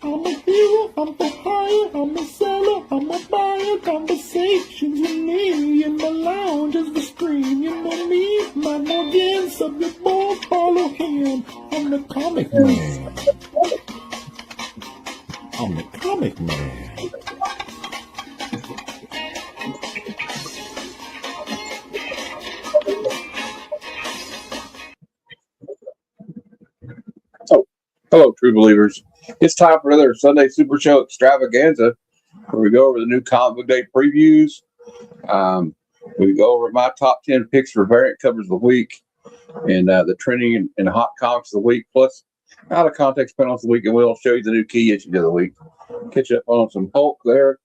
I'm a hero, I'm for hire, I'm a seller, I'm a buyer. Conversations with me in the lounge as we scream. You know me, my Morgan, subject board, follow him. I'm the comic man. I'm the comic man. Hello, true believers. It's time for another Sunday Super Show extravaganza where we go over the new comic book day previews. We go over my top 10 picks for variant covers of the week and the trending and hot comics of the week, plus out of context panels of the week, and we'll show you the new key issues of the week. Catch up on some Hulk there.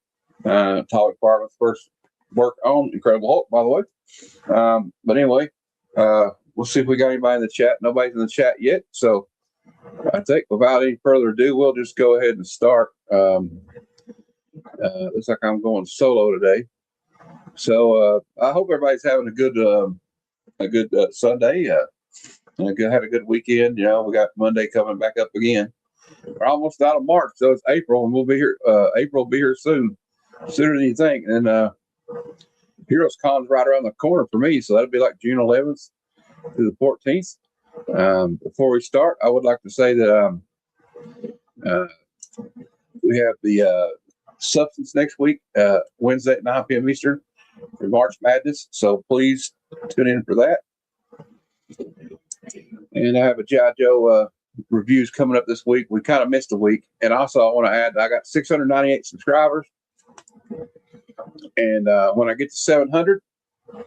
Todd Bartlett's first work on Incredible Hulk, by the way. But anyway, we'll see if we got anybody in the chat. Nobody's in the chat yet, so I think without any further ado, we'll just go ahead and start. Looks like I'm going solo today, so I hope everybody's having a good Sunday. And had a good weekend. You know, we got Monday coming back up again. We're almost out of March, so it's April, and we'll be here. April will be here soon, sooner than you think. And Heroes Con's right around the corner for me, so that'll be like June 11th through the 14th. Before we start, I would like to say that we have the Substance next week, Wednesday at 9 p.m. Eastern for March Madness. So please tune in for that. And I have a G.I. Joe reviews coming up this week. We kind of missed a week. And also I want to add, I got 698 subscribers. And when I get to 700,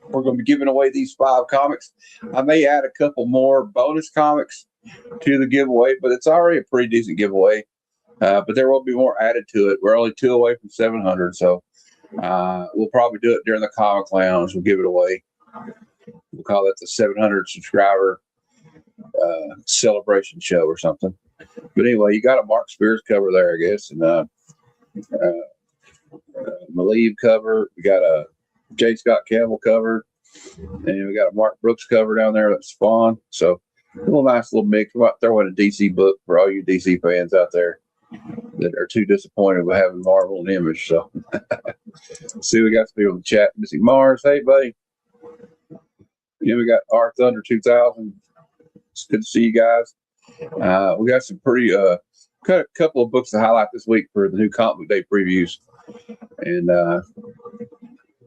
we're going to be giving away these 5 comics. I may add a couple more bonus comics to the giveaway, but it's already a pretty decent giveaway. But there will be more added to it. We're only 2 away from 700, so we'll probably do it during the Comic Lounge. We'll give it away. We'll call it the 700 subscriber celebration show or something. But anyway, you got a Mark Spears cover there, I guess, and Maleev cover. We got a J. Scott Campbell cover, and we got a Mark Brooks cover down there that's Spawn. So a little nice little mix. We might throw in a DC book for all you DC fans out there that are too disappointed with having Marvel and Image. So see, we got some people in the chat. Missy Mars, hey buddy. Yeah, we got R Thunder 2000. It's good to see you guys. We got some pretty got a couple of books to highlight this week for the new comic book day previews, and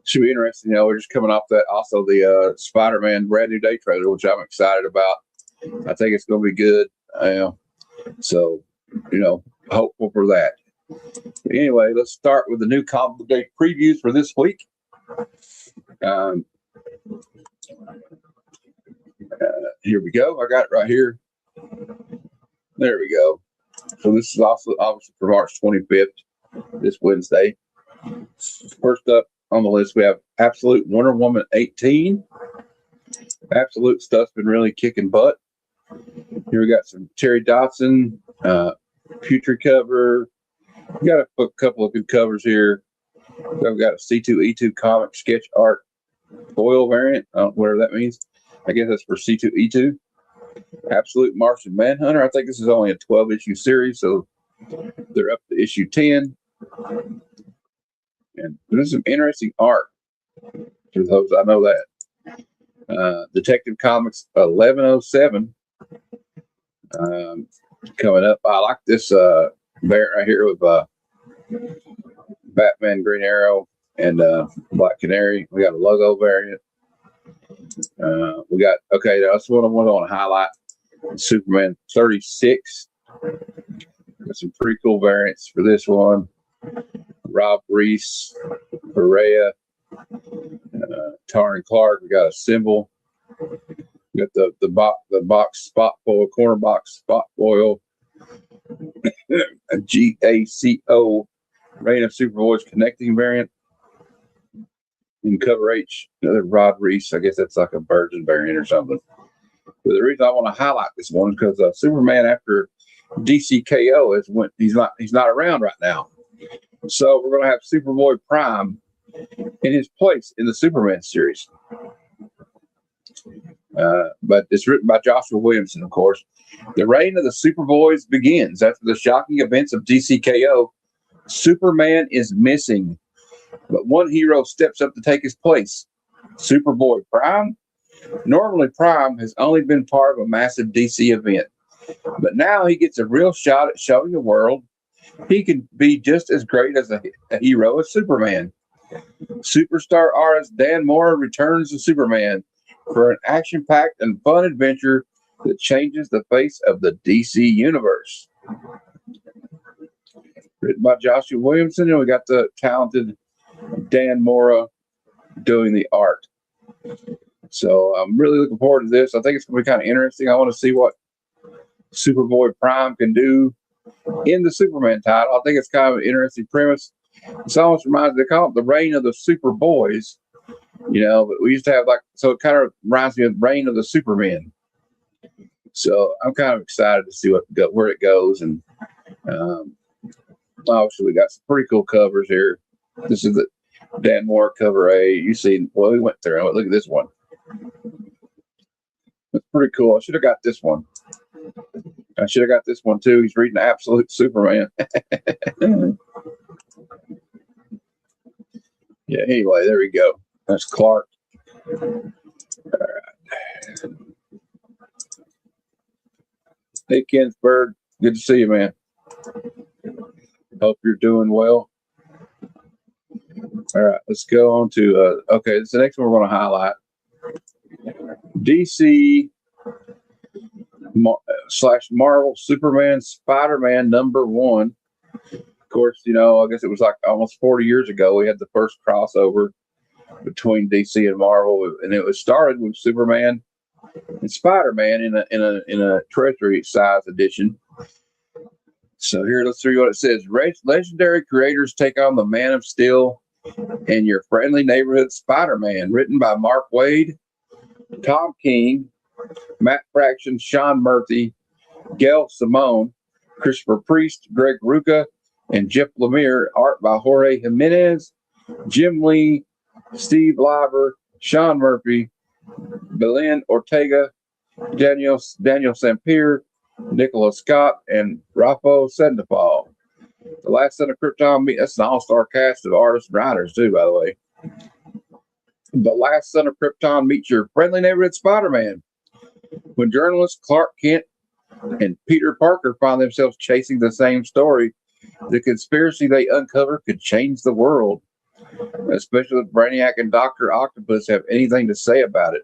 should be interesting. You know, we're just coming off that. Also, the Spider-Man brand new day trailer, which I'm excited about. I think it's going to be good. So, you know, hopeful for that. But anyway, let's start with the new comic book day previews for this week. Here we go. I got it right here. There we go. So this is also obviously for March 25th, this Wednesday. First up on the list, we have Absolute Wonder Woman 18. Absolute stuff's been really kicking butt. Here we got some Terry Dodson, Putrid cover. We got a couple of good covers here. We've got a C2E2 comic sketch art foil variant, whatever that means. I guess that's for C2E2. Absolute Martian Manhunter. I think this is only a 12-issue series, so they're up to issue 10. And there's some interesting art for those. I know that. Detective Comics 1107 coming up. I like this variant right here with Batman, Green Arrow, and Black Canary. We got a logo variant. We got, okay, that's what I want to highlight. Superman 36. Got some pretty cool variants for this one. Rob Reese, Perea, Taryn Clark. We got a symbol. We got the box spot foil, corner box spot foil. A GACO Reign of Superboys connecting variant. In cover H, another Rod Reese. I guess that's like a Virgin variant or something. But the reason I want to highlight this one is because Superman, after DCKO, he's not around right now. So we're going to have Superboy Prime in his place in the Superman series. But it's written by Joshua Williamson, of course. The reign of the Superboys begins after the shocking events of DCKO. Superman is missing, but one hero steps up to take his place. Superboy Prime. Normally, Prime has only been part of a massive DC event, but now he gets a real shot at showing the world he can be just as great as a hero as Superman. Superstar artist Dan Mora returns to Superman for an action-packed and fun adventure that changes the face of the DC universe. Written by Joshua Williamson, and we got the talented Dan Mora doing the art. So I'm really looking forward to this. I think it's going to be kind of interesting. I want to see what Superboy Prime can do in the Superman title. I think it's kind of an interesting premise. It almost reminds me, they call it the reign of the Superboys, but we used to have so it kind of reminds me of the reign of the Supermen. So I'm kind of excited to see where it goes. And obviously we got some pretty cool covers here. This is the Dan Moore cover A. You see, well, we went through it. Look at this one. It's pretty cool. I should have got this one. I should have got this one too. He's reading Absolute Superman. Yeah, anyway, there we go. That's Clark. All right. Hey, Kinsberg. Good to see you, man. Hope you're doing well. All right, let's go on to, okay, this is the next one we're going to highlight. DC / Marvel Superman Spider-Man #1. Of course, I guess it was like almost 40 years ago we had the first crossover between DC and Marvel, and it was started with Superman and Spider-Man in a Treasury size edition. So here, let's see what it says. Legendary creators take on the Man of Steel and your friendly neighborhood Spider-Man, written by Mark Waid, Tom King, Matt Fraction, Sean Murphy, Gail Simone, Christopher Priest, Greg Rucka, and Jeff Lemire. Art by Jorge Jimenez, Jim Lee, Steve Liver, Sean Murphy, Belen Ortega, Daniel Sampier, Nicholas Scott, and Rafael Sandoval. The Last Son of Krypton. That's an all-star cast of artists and writers too, by the way. The Last Son of Krypton meets your friendly neighborhood Spider-Man. When journalists Clark Kent and Peter Parker find themselves chasing the same story, the conspiracy they uncover could change the world, especially if Brainiac and Dr. Octopus have anything to say about it.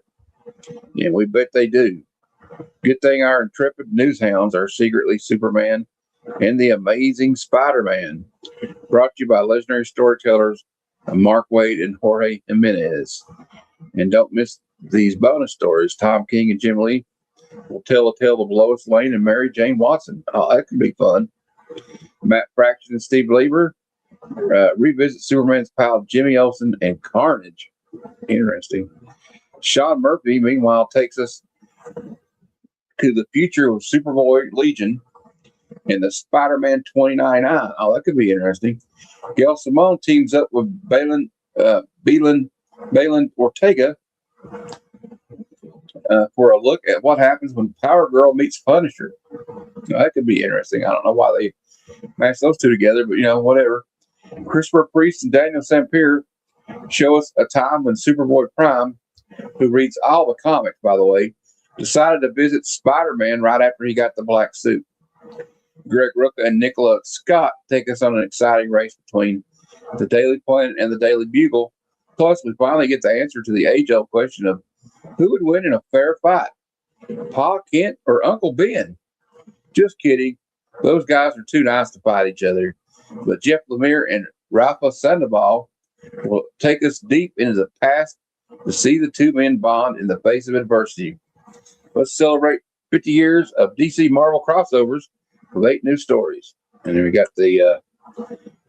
And we bet they do. Good thing our intrepid news hounds are secretly Superman and the Amazing Spider-Man. Brought to you by legendary storytellers Mark Waid and Jorge Jimenez. And don't miss these bonus stories. Tom King and Jim Lee will tell a tale of Lois Lane and Mary Jane Watson. Oh, that could be fun. Matt Fraction and Steve Lieber revisit Superman's pal Jimmy Olsen and Carnage. Interesting. Sean Murphy, meanwhile, takes us to the future of Superboy Legion and the Spider-Man 29i. Oh, that could be interesting. Gail Simone teams up with Belen Ortega for a look at what happens when Power Girl meets Punisher. That could be interesting. I don't know why they match those two together, but whatever. Christopher Priest and Daniel Sampier show us a time when Superboy Prime, who reads all the comics, by the way, decided to visit Spider-Man right after he got the black suit. Greg Rucka and Nicola Scott take us on an exciting race between the Daily Planet and the Daily Bugle. Plus, we finally get the answer to the age-old question of who would win in a fair fight, Pa Kent or Uncle Ben? Just kidding. Those guys are too nice to fight each other. But Jeff Lemire and Rafa Sandoval will take us deep into the past to see the two men bond in the face of adversity. Let's celebrate 50 years of DC Marvel crossovers with 8 new stories. And then we got the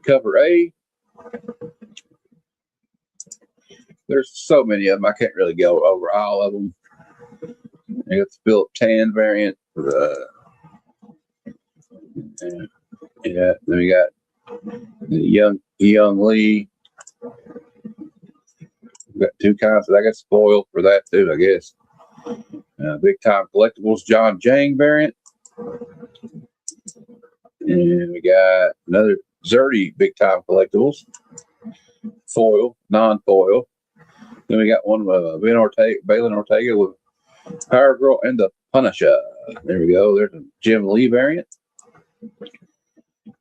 cover A. There's so many of them, I can't really go over all of them. I got the Philip Tan variant. Then we got the young Lee. We got 2 kinds. I got spoiled for that too, I guess. Big Time Collectibles John Jang variant. And we got another Zerdy Big Time Collectibles foil, non-foil. Then we got one with Balin Ortega with Power Girl and the Punisher. There we go. There's a Jim Lee variant.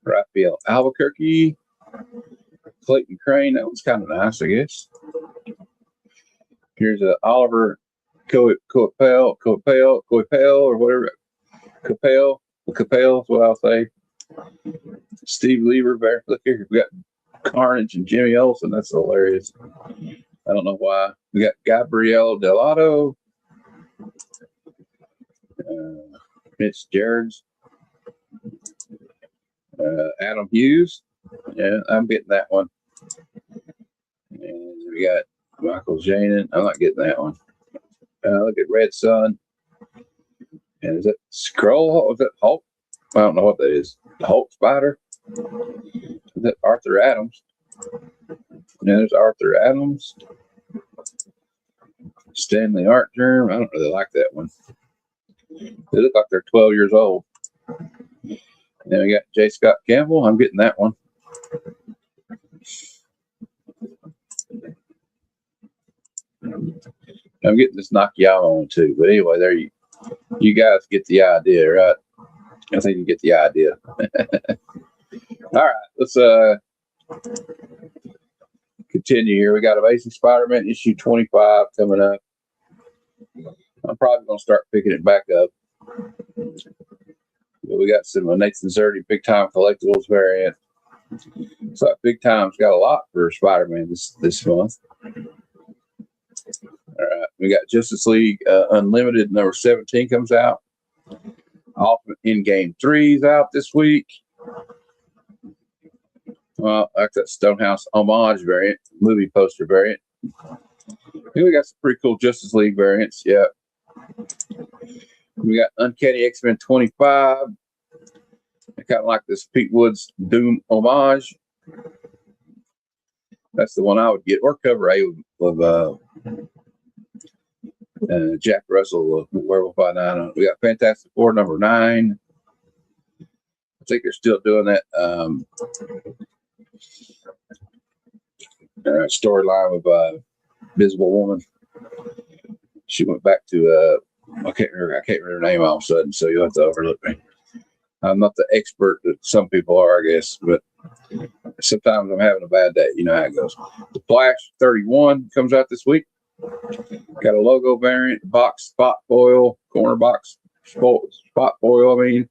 Raphael Albuquerque. Clayton Crane. That was kind of nice, I guess. Here's a Oliver Coipel, or whatever. Capel is what I'll say. Steve Lever variant. Look here. We got Carnage and Jimmy Olsen. That's hilarious. I don't know why. We got Gabriel Delato, Mitch Jarrett's, Adam Hughes. Yeah, I'm getting that one. And we got Michael Janin. I'm not getting that one. Look at Red Sun. And is that Skrull? Is that Hulk? I don't know what that is. Hulk Spider? Is that Arthur Adams? Yeah, there's Arthur Adams. Stanley Art Germ. I don't really like that one. They look like they're 12 years old. Then we got J. Scott Campbell. I'm getting that one. I'm getting this Nakayama one too. But anyway, there you guys get the idea, right? I think you get the idea. All right, let's continue here. We got Amazing Spider-Man issue 25 coming up. I'm probably going to start picking it back up. But we got some Nathan Zerdy Big Time Collectibles variant. So Big Time's got a lot for Spider-Man this month. All right, we got Justice League Unlimited number 17 comes out. Ultimate In-Game 3 is out this week. Well, I like that Stonehouse homage variant, movie poster variant. Here we got some pretty cool Justice League variants. Yeah. We got Uncanny X-Men 25. I kind of like this Pete Woods Doom homage. That's the one I would get. Or cover A with Jack Russell, Werewolf by Nine. We got Fantastic Four number 9. I think they're still doing that storyline with Invisible Woman. She went back to I can't remember her name all of a sudden, so you'll have to overlook me. I'm not the expert that some people are, I guess, but sometimes I'm having a bad day. You know how it goes. The Flash 31 comes out this week. Got a logo variant, box spot foil, corner box spot foil. I mean,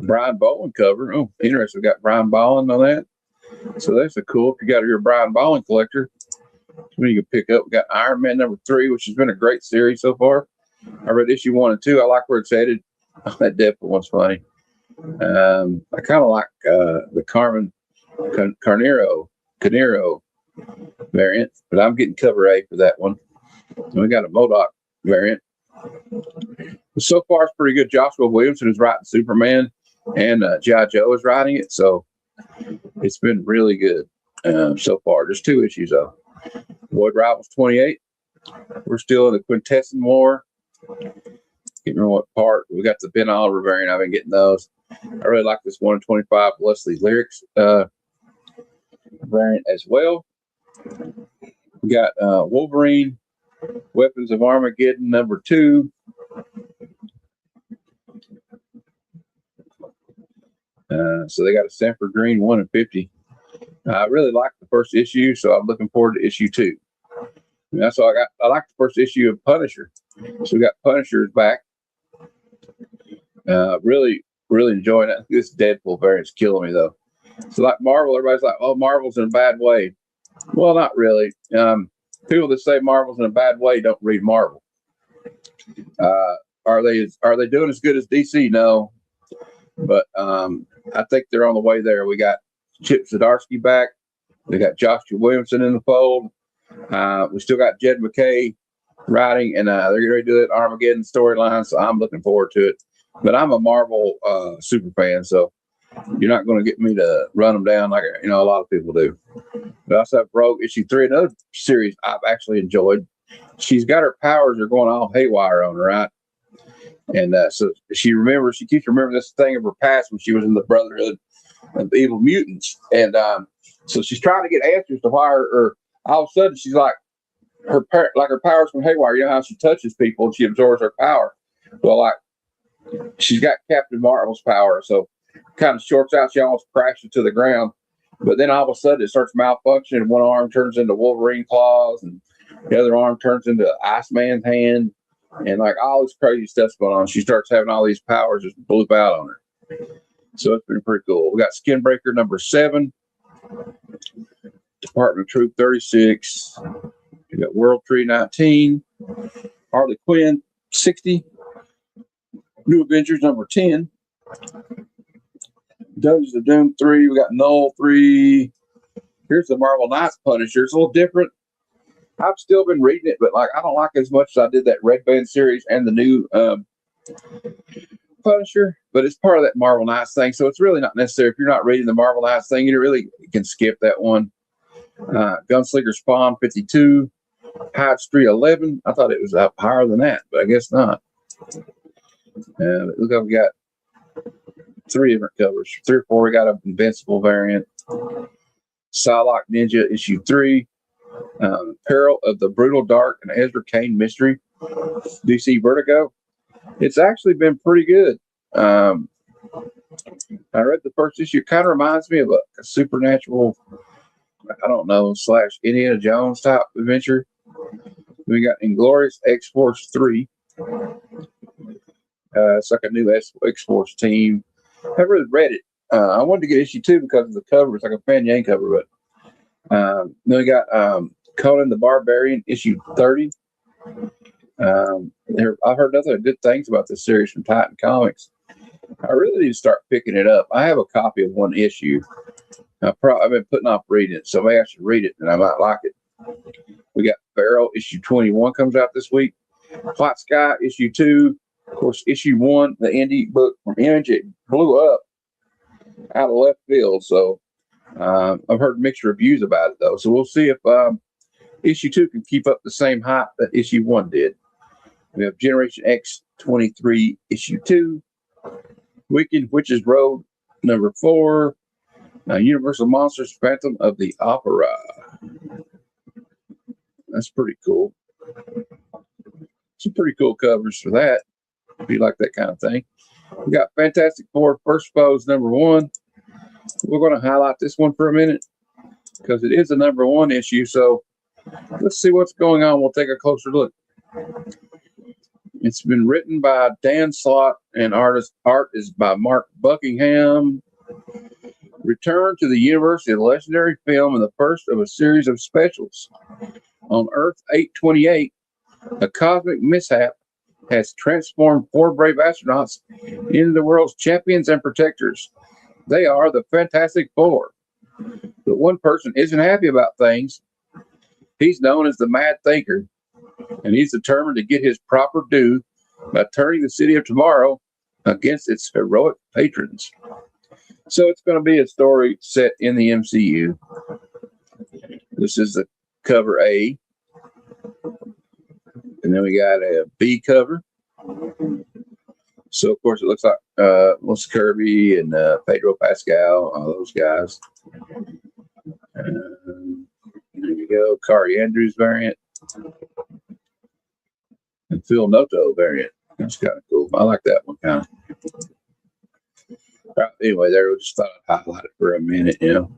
Brian Bowen cover. Oh, interesting. We got Brian Bowen on that. So that's a cool. If you got your Brian Bowen collector, you can pick up. We got Iron Man number 3, which has been a great series so far. I read issue 1 and 2. I like where it's headed. Oh, that Deadpool one's funny. I kind of like the Carmen Carnero variant, but I'm getting cover A for that one. And we got a MODOK variant. So far, it's pretty good. Joshua Williamson is writing Superman, and G.I. Joe is writing it, so it's been really good so far. Just 2 issues, though. Void Rivals 28. We're still in the Quintessence War. Can't remember what part. We got the Ben Oliver variant. I've been getting those. I really like this 125 Leslie Lyrics variant as well. We got Wolverine Weapons of Armageddon number 2. So they got a Sanford Green 1 and 50. I really like the first issue, so I'm looking forward to issue 2. And that's all I got. I like the first issue of Punisher. So we got Punisher's back. Really enjoying it. This Deadpool variant's killing me though. So like Marvel, everybody's like, "Oh, Marvel's in a bad way." Well, not really. People that say Marvel's in a bad way don't read Marvel. Are they doing as good as DC? No, but I think they're on the way there. We got Chip Zdarsky back. We got Joshua Williamson in the fold. We still got Jed McKay writing, and they're going to do that Armageddon storyline. So I'm looking forward to it. But I'm a Marvel super fan, so you're not going to get me to run them down like a lot of people do. We also have Rogue issue 3, another series I've actually enjoyed. she's got her powers are going all haywire on her, right? And so she keeps remembering this thing of her past when she was in the Brotherhood of Evil Mutants. And so she's trying to get answers to why or all of a sudden she's like, her powers from haywire. You know how she touches people and she absorbs her power. Well, like she's got Captain Marvel's power, so kind of shorts out. She almost crashes to the ground, but then all of a sudden it starts malfunctioning. One arm turns into Wolverine claws, and the other arm turns into Iceman's hand, and like all this crazy stuff's going on. She starts having all these powers just bloop out on her. So it's been pretty cool. We got Skinbreaker number 7, Department of Truth 36. We got World Tree 19, Harley Quinn 60, New Avengers number 10, Dungeons of Doom 3. We got Null 3. Here's the Marvel Knights Punisher. It's a little different. I've still been reading it, but like I don't like it as much as I did that Red Band series and the new Punisher. But it's part of that Marvel Knights thing, so it's really not necessary. If you're not reading the Marvel Knights thing, you really can skip that one. Gunslinger Spawn 52. Hive Street 11. I thought it was up higher than that, but I guess not. Look, I've got 3 different covers. 3 or 4. We got an Invincible variant. Psylocke Ninja issue 3. Peril of the Brutal Dark and Ezra Kane mystery. DC Vertigo. It's actually been pretty good. I read the first issue. It kind of reminds me of a supernatural, I don't know, / Indiana Jones type adventure. We got Inglorious X-Force 3. It's like a new X-Force team. I haven't really read it. I wanted to get issue 2 because of the cover. It's like a Fan Yang cover. But then we got Conan the Barbarian issue 30. I've heard nothing good things about this series from Titan Comics. I really need to start picking it up. I have a copy of one issue. I've been putting off reading it, so maybe I should read it and I might like it. We got Pharaoh issue 21 comes out this week. Hot Sky issue 2. Of course, issue 1, the indie book from Image, it blew up out of left field. So I've heard mixed reviews about it, though. So we'll see if issue 2 can keep up the same hype that issue 1 did. We have Generation X 23 issue 2. Wicked Witches Road number 4. Universal Monsters Phantom of the Opera. That's pretty cool. Some pretty cool covers for that, if you like that kind of thing. We got Fantastic Four First Foes number 1. We're going to highlight this one for a minute because it is a number 1 issue. So let's see what's going on. We'll take a closer look. It's been written by Dan Slott and art is by Mark Buckingham. Return to the universe, a legendary film and the first of a series of specials. On Earth 828, a cosmic mishap has transformed 4 brave astronauts into the world's champions and protectors. They are the Fantastic Four. But one person isn't happy about things. He's known as the Mad Thinker, and he's determined to get his proper due by turning the city of tomorrow against its heroic patrons. So it's going to be a story set in the MCU. This is the cover A. And then we got a B cover. So, of course, it looks like Melissa Kirby and Pedro Pascal, all those guys. There you go. Kari Andrews variant. And Phil Noto variant. That's kind of cool. I like that one kind of. Anyway, there we just thought I'd highlight it for a minute, All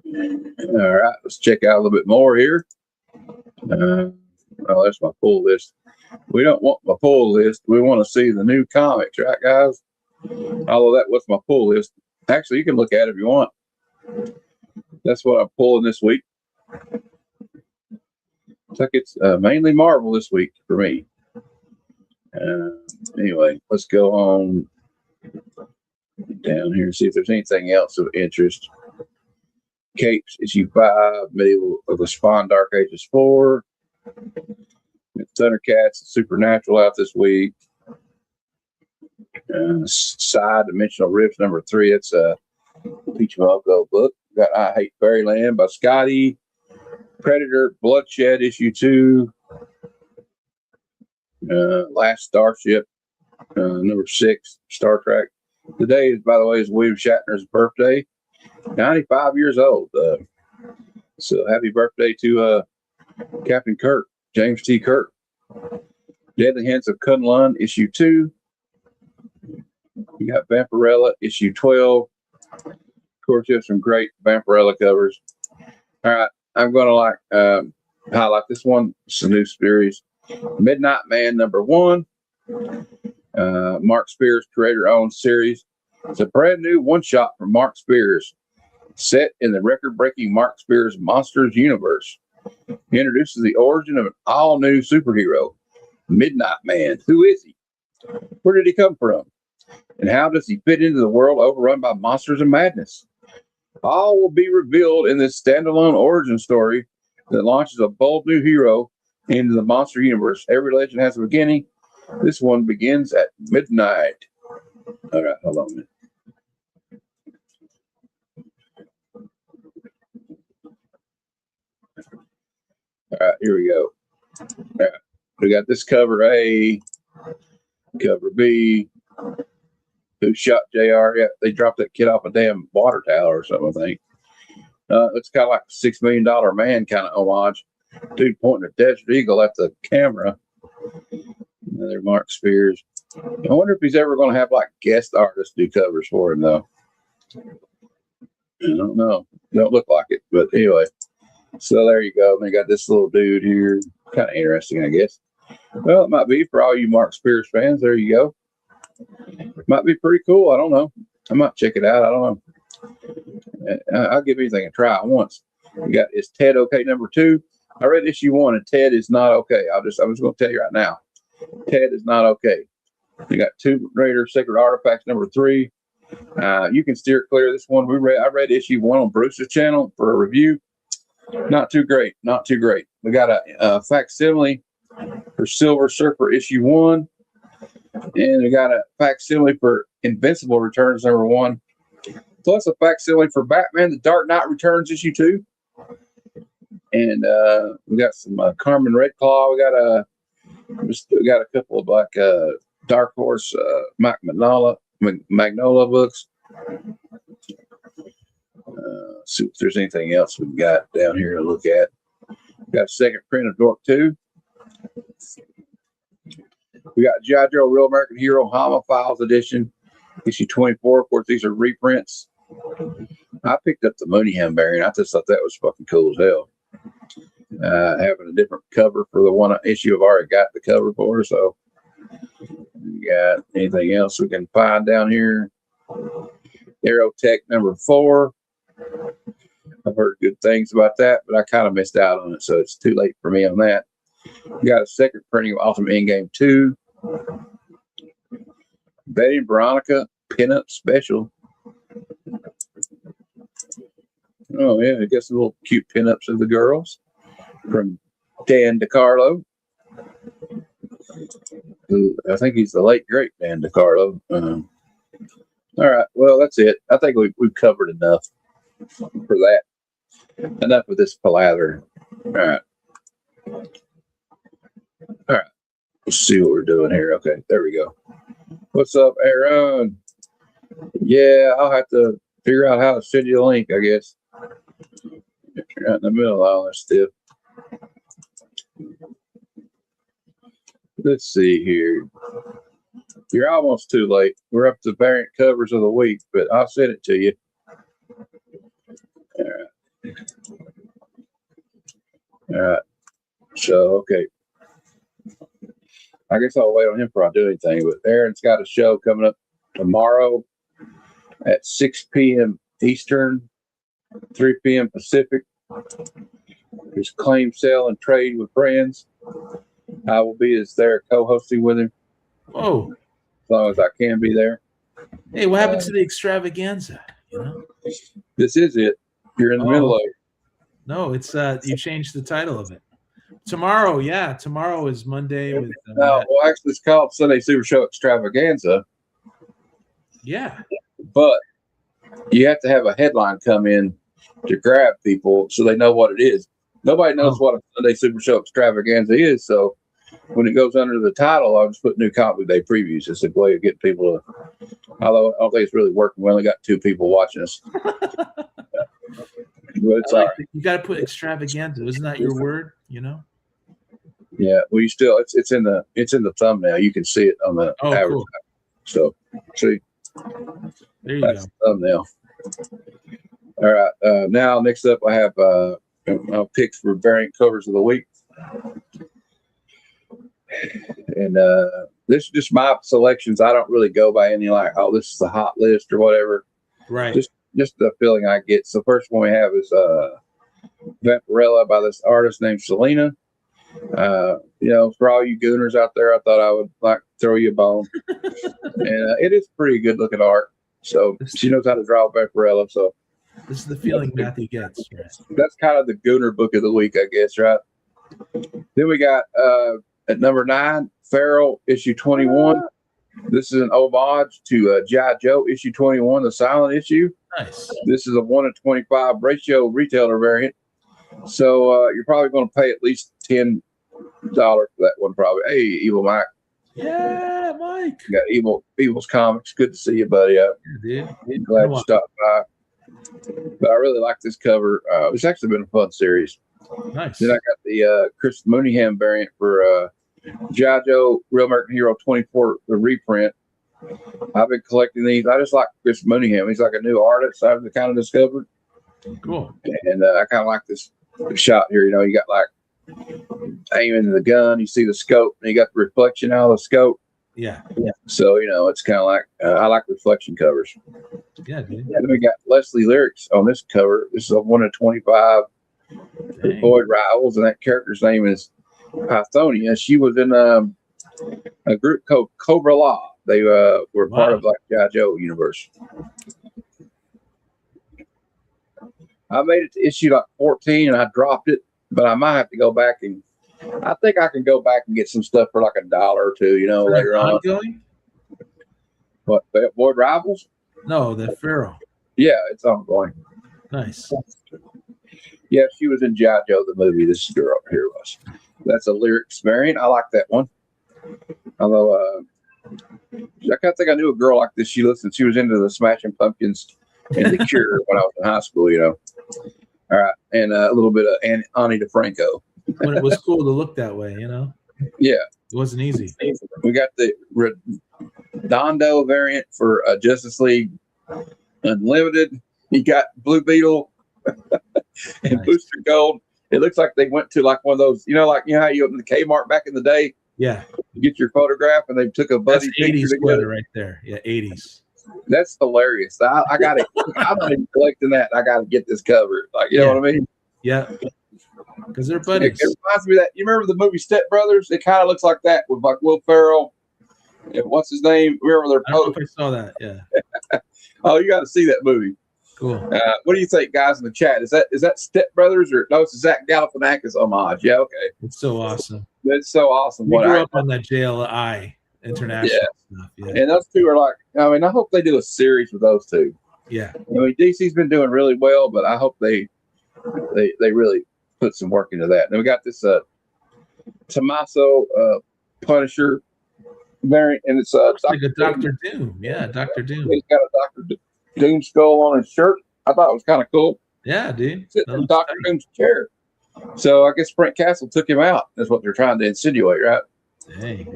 right, let's check out a little bit more here. Well, that's my pull list. We don't want my pull list. We want to see the new comics, right, guys? Although that was my pull list. Actually, you can look at it if you want. That's what I'm pulling this week. Looks like it's mainly Marvel this week for me. Anyway, let's go on down here and see if there's anything else of interest. Capes issue 5, Medieval of the Spawn Dark Ages 4. Thundercats Supernatural out this week. Side Dimensional Rifts number 3. It's a Peach Malco book. Got I Hate Fairyland by Scotty. Predator, Bloodshed, issue 2. Last Starship, number 6, Star Trek. Today, by the way, is William Shatner's birthday. 95 years old. So happy birthday to Captain Kirk, James T. Kirk. Deadly Hints of Kunlun, issue 2. You got Vampirella, issue 12. Of course, you have some great Vampirella covers. All right, I'm going to highlight this one. It's a new series. Midnight Man, number 1. Mark Spears, creator-owned series. It's a brand new one-shot from Mark Spears, set in the record-breaking Mark Spears Monsters universe. He introduces the origin of an all-new superhero, Midnight Man. Who is he? Where did he come from? And how does he fit into the world overrun by monsters and madness? All will be revealed in this standalone origin story that launches a bold new hero into the monster universe. Every legend has a beginning. This one begins at midnight. All right, hold on a minute. All right, here we go. All right, we got this cover A, cover B. Who shot JR? Yeah, they dropped that kid off a damn water tower or something, I think. It's kind of like a $6 Million Man kind of homage. Dude pointing a Desert Eagle at the camera. Another Mark Spears. I wonder if he's ever going to have like guest artists do covers for him, though. I don't know. Don't look like it, but anyway. So there you go. They got this little dude here. Kind of interesting, I guess. Well, it might be for all you Mark Spears fans. There you go. Might be pretty cool. I don't know. I might check it out. I don't know. I'll give anything a try once. You got Is Ted Okay, number 2. I read issue 1 and Ted is not okay. I'm just going to tell you right now. Ted is not okay. You got Tomb Raider Sacred Artifacts number 3. You can steer clear of this one. I read issue 1 on Bruce's channel for a review. Not too great. Not too great. We got a facsimile for Silver Surfer issue 1. And we got a facsimile for Invincible Returns number 1. Plus a facsimile for Batman The Dark Knight Returns issue 2. And we got some Carmen Redclaw. We got a couple of like Dark Horse Mike Magnola books. See if there's anything else we've got down here to look at. We got a second print of Dork 2. We got G.I. Joe Real American Hero Hama Files edition, issue 24. Of course, these are reprints. I picked up the Mooneyham variant. I just thought that was fucking cool as hell. Having a different cover for the one issue I've already got the cover for. So, we got anything else we can find down here? Aerotech number 4. I've heard good things about that, but I kind of missed out on it, so it's too late for me on that. We got a second printing of Ultimate Endgame 2. Betty and Veronica pinup special. Oh yeah, I guess a little cute pinups of the girls from Dan DeCarlo. Who I think he's the late great Dan DeCarlo. All right, well that's it. I think we've covered enough for that. Enough of this palather. All right. All right. Let's see what we're doing here. Okay, there we go. What's up, Aaron? Yeah, I'll have to figure out how to send you a link, I guess. You're right in the middle of all this stuff. Let's see here. You're almost too late. We're up to variant covers of the week, but I'll send it to you. All right. All right. So, okay. I guess I'll wait on him before I do anything, but Aaron's got a show coming up tomorrow at 6 p.m. Eastern, 3 p.m. Pacific. His claim, sale, and trade with friends. I will be there co-hosting with him. Whoa. As long as I can be there. Hey, what happened to the extravaganza? You know? This is it. You're in the middle of it. No, it's you changed the title of it. Tomorrow, yeah. Tomorrow is Monday with well, actually it's called Sunday Super Show Extravaganza. Yeah. But you have to have a headline come in to grab people so they know what it is. Nobody knows what a Sunday Super Show extravaganza is. So when it goes under the title, I'll just put New Comic Day previews. It's a way of getting people to, although I don't think it's really working. We only got 2 people watching us. But it's all right. You got to put extravaganza. Isn't that your word? You know? Yeah. Well, you still, it's in the thumbnail. You can see it on the advertising. Cool. So see, There you that's go. the thumbnail. All right. Now, next up, I have picks for variant covers of the week. And this is just my selections. I don't really go by any like, oh, this is the hot list or whatever. Right. Just the feeling I get. So first one we have is Vampirella by this artist named Selena. For all you gooners out there, I thought I would like throw you a bone. And it is pretty good looking art. So she knows how to draw Vampirella. So this is the feeling Matthew gets. Right? that's kind of the gooner book of the week, I guess, right? Then we got at number 9, Feral issue 21. This is an homage to G.I. Joe issue 21, the silent issue. Nice. This is a 1-to-25 ratio retailer variant. So you're probably going to pay at least $10 for that one, probably. Hey, Evil Mike. Yeah, Mike. You got Evil's Comics. Good to see you, buddy. Yeah, dude. Glad you stopped by. But I really like this cover. It's actually been a fun series. Nice. Then I got the Chris Mooneyham variant for G.I. Joe Real American Hero 24, the reprint. I've been collecting these. I just like Chris Mooneyham. He's like a new artist I've kind of discovered. Cool. And I kind of like this shot here. You got like aiming the gun. You see the scope, and you got the reflection out of the scope. Yeah. So, it's kind of like, I like reflection covers. Yeah, dude. And then we got Leslie Lyrics on this cover. This is a 1-to-25 Dang. Void Rivals, and that character's name is Pythonia. She was in a group called Cobra Law. They were part of like G.I. Joe universe. I made it to issue like 14 and I dropped it, but I might have to go back and I think I can go back and get some stuff for like $1 or $2, later on. Ongoing? What, Void Rivals? No, the Pharaoh. Yeah, it's ongoing. Nice. Yeah, she was in G.I. Joe, the movie. This girl here was. That's a Lyrics variant. I like that one. Although, I kind of think I knew a girl like this. She was into the Smashing Pumpkins and The Cure when I was in high school, All right. And a little bit of Ani DeFranco. When it was cool to look that way, Yeah. It wasn't easy. We got the Redondo variant for Justice League Unlimited. You got Blue Beetle and Booster Gold. It looks like they went to like one of those, how you open the Kmart back in the day. Yeah. You get your photograph and they took a buddy That's 80s picture sweater together. right there. Yeah, 80s. That's hilarious. I got it. I'm not even collecting that. I got to get this covered. Like, you know what I mean? Yeah. Because they're buddies. It reminds me of that. You remember the movie Step Brothers? It kind of looks like that with like Will Ferrell. And what's his name? Remember their I don't know post? if I saw that. Yeah. Oh, you got to see that movie. Cool. What do you think, guys, in the chat? Is that Step Brothers or no? It's Zach Galifianakis homage. Yeah, okay. It's so awesome. That's so awesome. We grew up on that JLI international stuff. Yeah. And those two are like, I hope they do a series with those two. Yeah. DC's been doing really well, but I hope they really put some work into that. And we got this Tommaso Punisher variant, and it's like a Dr. Doom. Yeah, Dr. Doom. He's got a Dr. Doom skull on his shirt. I thought it was kind of cool. Yeah, dude. Sitting in Dr. Doom's chair. So I guess Frank Castle took him out. That's what they're trying to insinuate, right? Dang,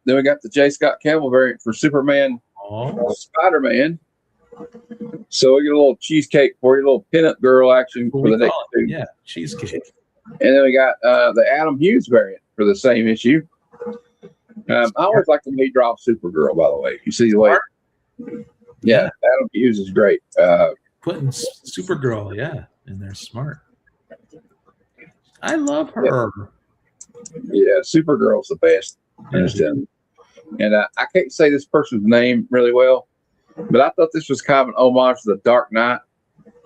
then we got the J. Scott Campbell variant for Superman, Spider-Man. So we get a little cheesecake for you, a little pinup girl action for the next two. Yeah, cheesecake. And then we got the Adam Hughes variant for the same issue. I always like the me draw Supergirl, by the way. You see the way? Yeah, Adam Hughes is great. Putting Supergirl, in there, smart. I love her. Yeah, Supergirl's the best. And I can't say this person's name really well, but I thought this was kind of an homage to the Dark Knight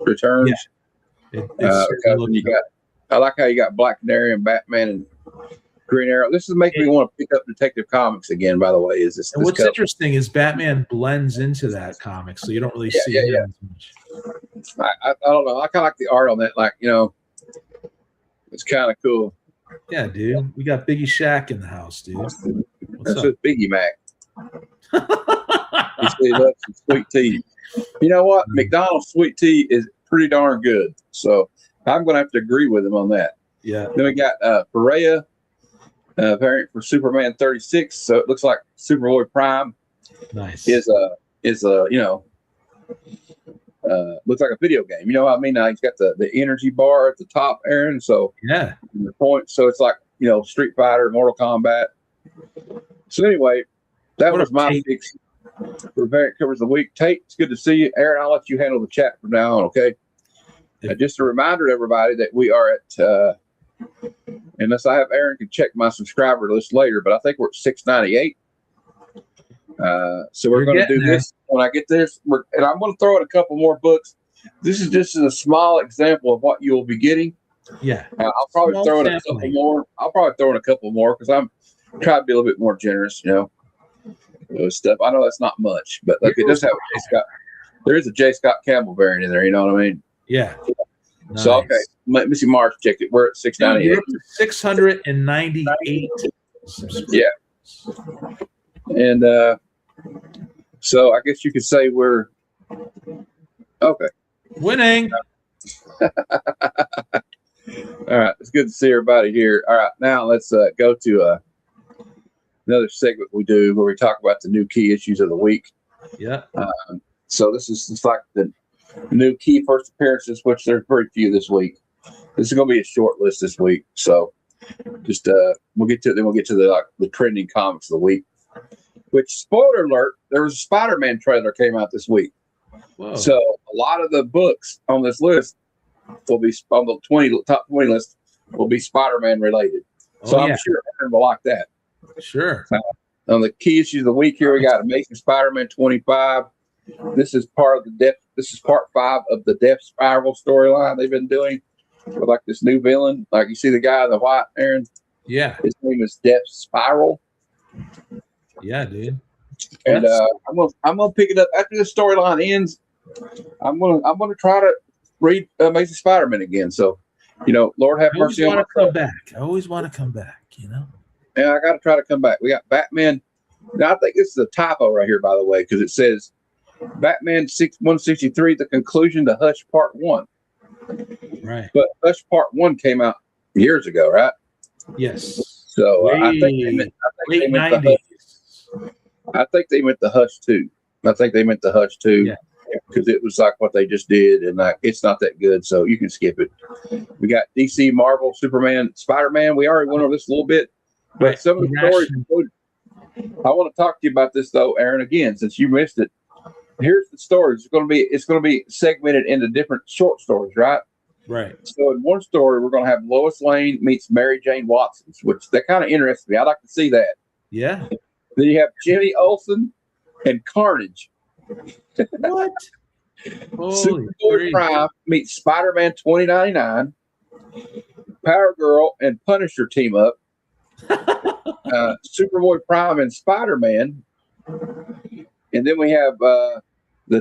Returns. Yeah. I like how you got Black Canary and Batman and Green Arrow. This is making me want to pick up Detective Comics again, by the way. And what's interesting is Batman blends into that comic, so you don't really see him as much. I don't know. I kind of like the art on that. Like, It's kind of cool. Yeah, dude. We got Biggie Shack in the house, dude. What's That's up? just Biggie Mac. He said he loves some sweet tea. You know what? McDonald's sweet tea is pretty darn good. So I'm going to have to agree with him on that. Yeah. Then we got Perea variant for Superman 36. So it looks like Superboy Prime Nice. is looks like a video game. You know what I mean? Now he's got the energy bar at the top, Aaron. So Yeah. the point. So it's like, Street Fighter, Mortal Kombat. So anyway, that What was up, my Tate? picks for Variant Covers of the Week. Tate, it's good to see you. Aaron, I'll let you handle the chat from now on, okay? Just a reminder to everybody that we are at, unless I have Aaron can check my subscriber list later, but I think we're at 698. So we're You're going to getting do there. this when I get this. And I'm going to throw in a couple more books. This is just a small example of what you'll be getting. Yeah. I'll probably Small throw in a couple sampling. more. I'll probably throw in a couple more because I'm trying to be a little bit more generous, stuff. I know that's not much, but like it does have a J. Scott. There is a J. Scott Campbell variant in there. You know what I mean? Yeah. So Nice. okay, Missy March checked it. We're at Dude, you're 698. up to 698 subscribers. Yeah. And so I guess you could say we're okay. Winning. All right, it's good to see everybody here. All right, now let's go to another segment we do where we talk about the new key issues of the week. Yeah. So this is just like the new key first appearances, which there's very few this week. This is going to be a short list this week. So just we'll get to the trending comics of the week. Which, spoiler alert, there was a Spider-Man trailer came out this week. Whoa. So a lot of the books on this list will be on the top 20 list will be Spider-Man related. So Oh, yeah. I'm sure Aaron will like that. Sure. On the key issues of the week here, we got Amazing Spider-Man 25. This is part 5 of the Death Spiral storyline they've been doing with like this new villain. Like you see the guy in the white, Aaron. Yeah. His name is Death Spiral. Yeah, dude. And I'm gonna pick it up after the storyline ends. I'm gonna try to read Amazing Spider-Man again. So, Lord have I always mercy on want my to come back. I always want to come back, And I got to try to come back. We got Batman. Now I think this is a typo right here, by the way, because it says Batman 163, the conclusion to Hush Part 1. Right. But Hush Part 1 came out years ago, right? Yes. So I think they meant Late the 90s. Hush. I think they meant the Hush 2. I think they meant the Hush 2. Yeah. Because it was like what they just did, and like it's not that good, so you can skip it. We got DC, Marvel, Superman, Spider-Man. We already went over this a little bit, but Right. some of the stories. I want to talk to you about this though, Aaron. Again, since you missed it, here's the stories. It's going to be segmented into different short stories, right? Right. So in one story, we're going to have Lois Lane meets Mary Jane Watson, which that kind of interests me. I'd like to see that. Yeah. Then you have Jimmy Olsen and Carnage. What? Holy Superboy grief. Prime meets Spider-Man 2099. Power Girl and Punisher team up. Superboy Prime and Spider-Man. And then we have the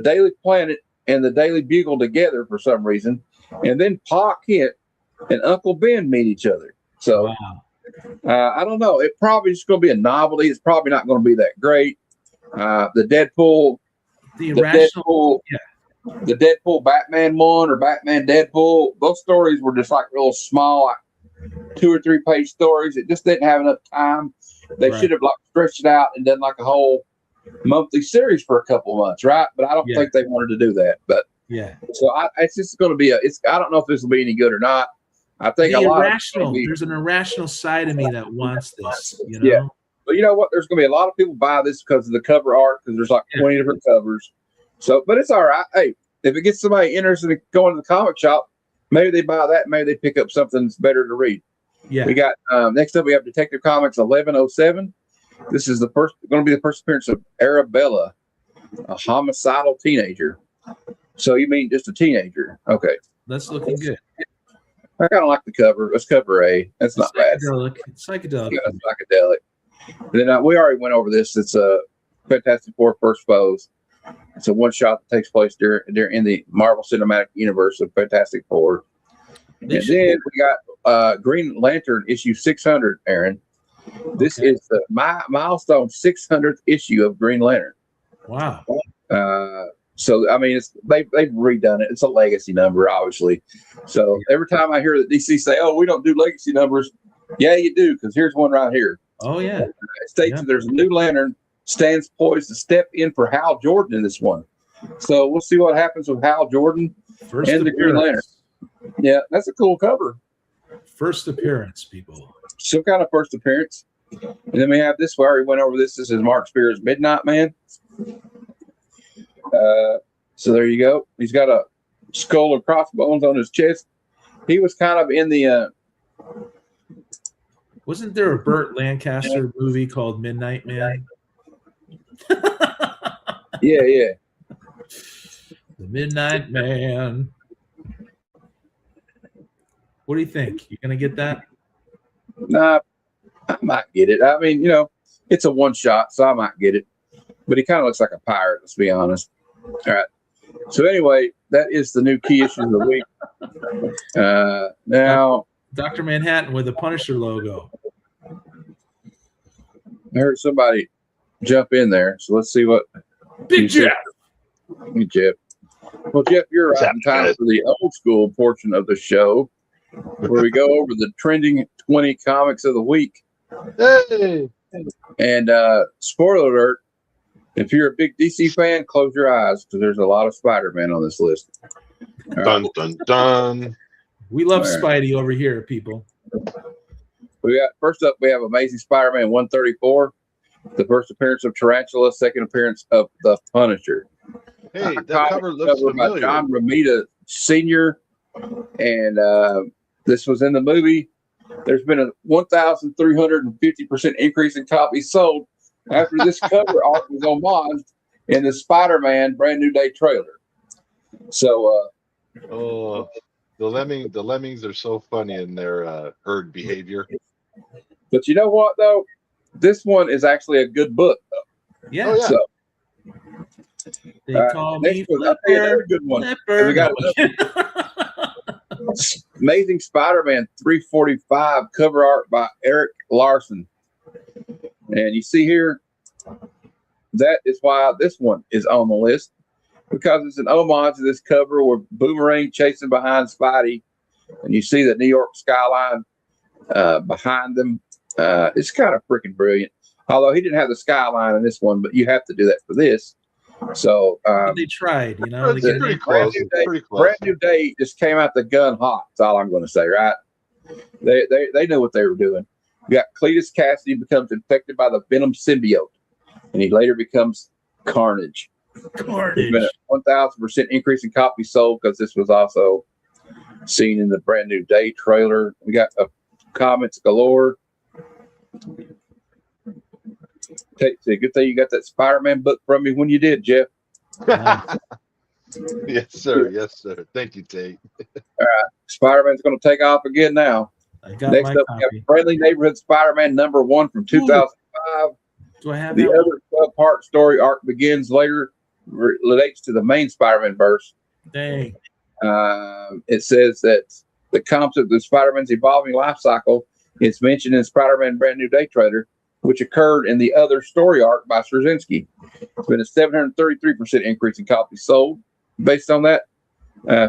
Daily Planet and the Daily Bugle together for some reason. And then Pa Kent and Uncle Ben meet each other. So Wow. I don't know. It probably is going to be a novelty. It's probably not going to be that great. The Deadpool the Deadpool Batman one or Batman Deadpool, those stories were just like real small, like 2 or 3 page stories. It just didn't have enough time. They Right. should have like stretched it out and done like a whole monthly series for a couple months, right? But I don't Yeah. think they wanted to do that. But Yeah. so it's just going to be I don't know if this will be any good or not. I think The a lot irrational. of There's an irrational side of me that wants this. Yeah. But you know what? There's going to be a lot of people buy this because of the cover art, because there's like 20 different covers. So, but it's all right. Hey, if it gets somebody interested in going to the comic shop, maybe they buy that. Maybe they pick up something that's better to read. Yeah. We got next up. We have Detective Comics 1107. This is going to be the first appearance of Arabella, a homicidal teenager. So you mean just a teenager? Okay. That's looking good. I kind of like the cover. Let's cover A. That's not bad. Psychedelic. Psychedelic. Yeah, it's psychedelic. Then we already went over this. It's a Fantastic Four First Foes. It's a one shot that takes place during in the Marvel Cinematic Universe of Fantastic Four. They And should- then we got Green Lantern issue 600, Aaron. This Okay. is the milestone 600th issue of Green Lantern. Wow. So I mean, they've redone it. It's a legacy number, obviously. So every time I hear that DC say, "Oh, we don't do legacy numbers," yeah, you do, because here's one right here. Oh yeah. It states Yeah. that there's a new Lantern stands poised to step in for Hal Jordan in this one. So we'll see what happens with Hal Jordan First and the Green appearance. Lantern. Yeah, that's a cool cover. First appearance, people. Some kind of first appearance. And then we have this. We already went over this. This is Mark Spears' Midnight Man. So there you go. He's got a skull and crossbones on his chest. He was kind of in the Wasn't there a Burt Lancaster movie called Midnight Man? yeah. The Midnight Man. What do you think? You gonna get that? Nah, I might get it. I mean, it's a one shot, so I might get it. But he kind of looks like a pirate, let's be honest. All right. So anyway, that is the new key issue of the week. Now, Dr. Manhattan with a Punisher logo. I heard somebody jump in there, so let's see what Big Jeff. Hey, Jeff. Well, Jeff, you're What's right in time happening, for the old school portion of the show, where we go over the trending 20 comics of the week. Hey, And spoiler alert, if you're a big DC fan, close your eyes because there's a lot of Spider-Man on this list. All right. dun dun dun. We love All right. Spidey over here, people. We got first up, we have Amazing Spider-Man 134, the first appearance of Tarantula, second appearance of the Punisher. Hey, that Comic cover looks cover by familiar. John Romita Sr. And this was in the movie. There's been a 1,350% increase in copies sold after this cover art was homaged in the Spider-Man Brand New Day trailer. So, Oh, the lemmings are so funny in their herd behavior. but you know what though? This one is actually a good book. Yeah. Oh, yeah. So They all right, call me next one, I'll tell you another Flipper. good one. Flipper. We got Amazing Spider-Man 345 cover art by Eric Larson. And you see here, that is why this one is on the list, because it's an homage to this cover with Boomerang chasing behind Spidey. And you see the New York skyline behind them. It's kind of freaking brilliant. Although he didn't have the skyline in this one, but you have to do that for this. So They tried, you know. It's They pretty get- close. Brand New Day- Pretty close. Brand New Day just came out the gun hot. That's all I'm going to say, right? They knew what they were doing. We got Cletus Cassidy becomes infected by the Venom symbiote, and he later becomes Carnage. There's been Carnage. a 1,000% increase in copies sold because this was also seen in the Brand New Day trailer. We got comments galore. It's a good thing you got that Spider-Man book from me when you did, Jeff. Nice. Yes, sir. Yes, sir. Thank you, Tate. Spider-Man's going to take off again now. I got Next my up, we copy. have Friendly Neighborhood Spider-Man #1 from 2005. Do I have The that? one? other 12-part story arc begins later, relates to the main Spider-Man verse. Dang. It says that the concept of Spider-Man's evolving life cycle is mentioned in Spider-Man Brand New Day trailer, which occurred in the other story arc by Straczynski. It's been a 733% increase in copies sold based on that.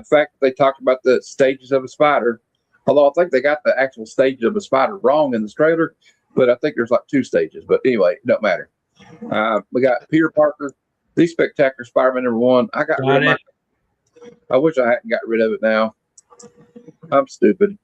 Fact, they talked about the stages of a spider, although I think they got the actual stages of a spider wrong in the trailer, but I think there's like 2 stages. But anyway, it don't matter. We got Peter Parker, the Spectacular Spider-Man #1. I got rid of I wish I hadn't got rid of it now. I'm stupid.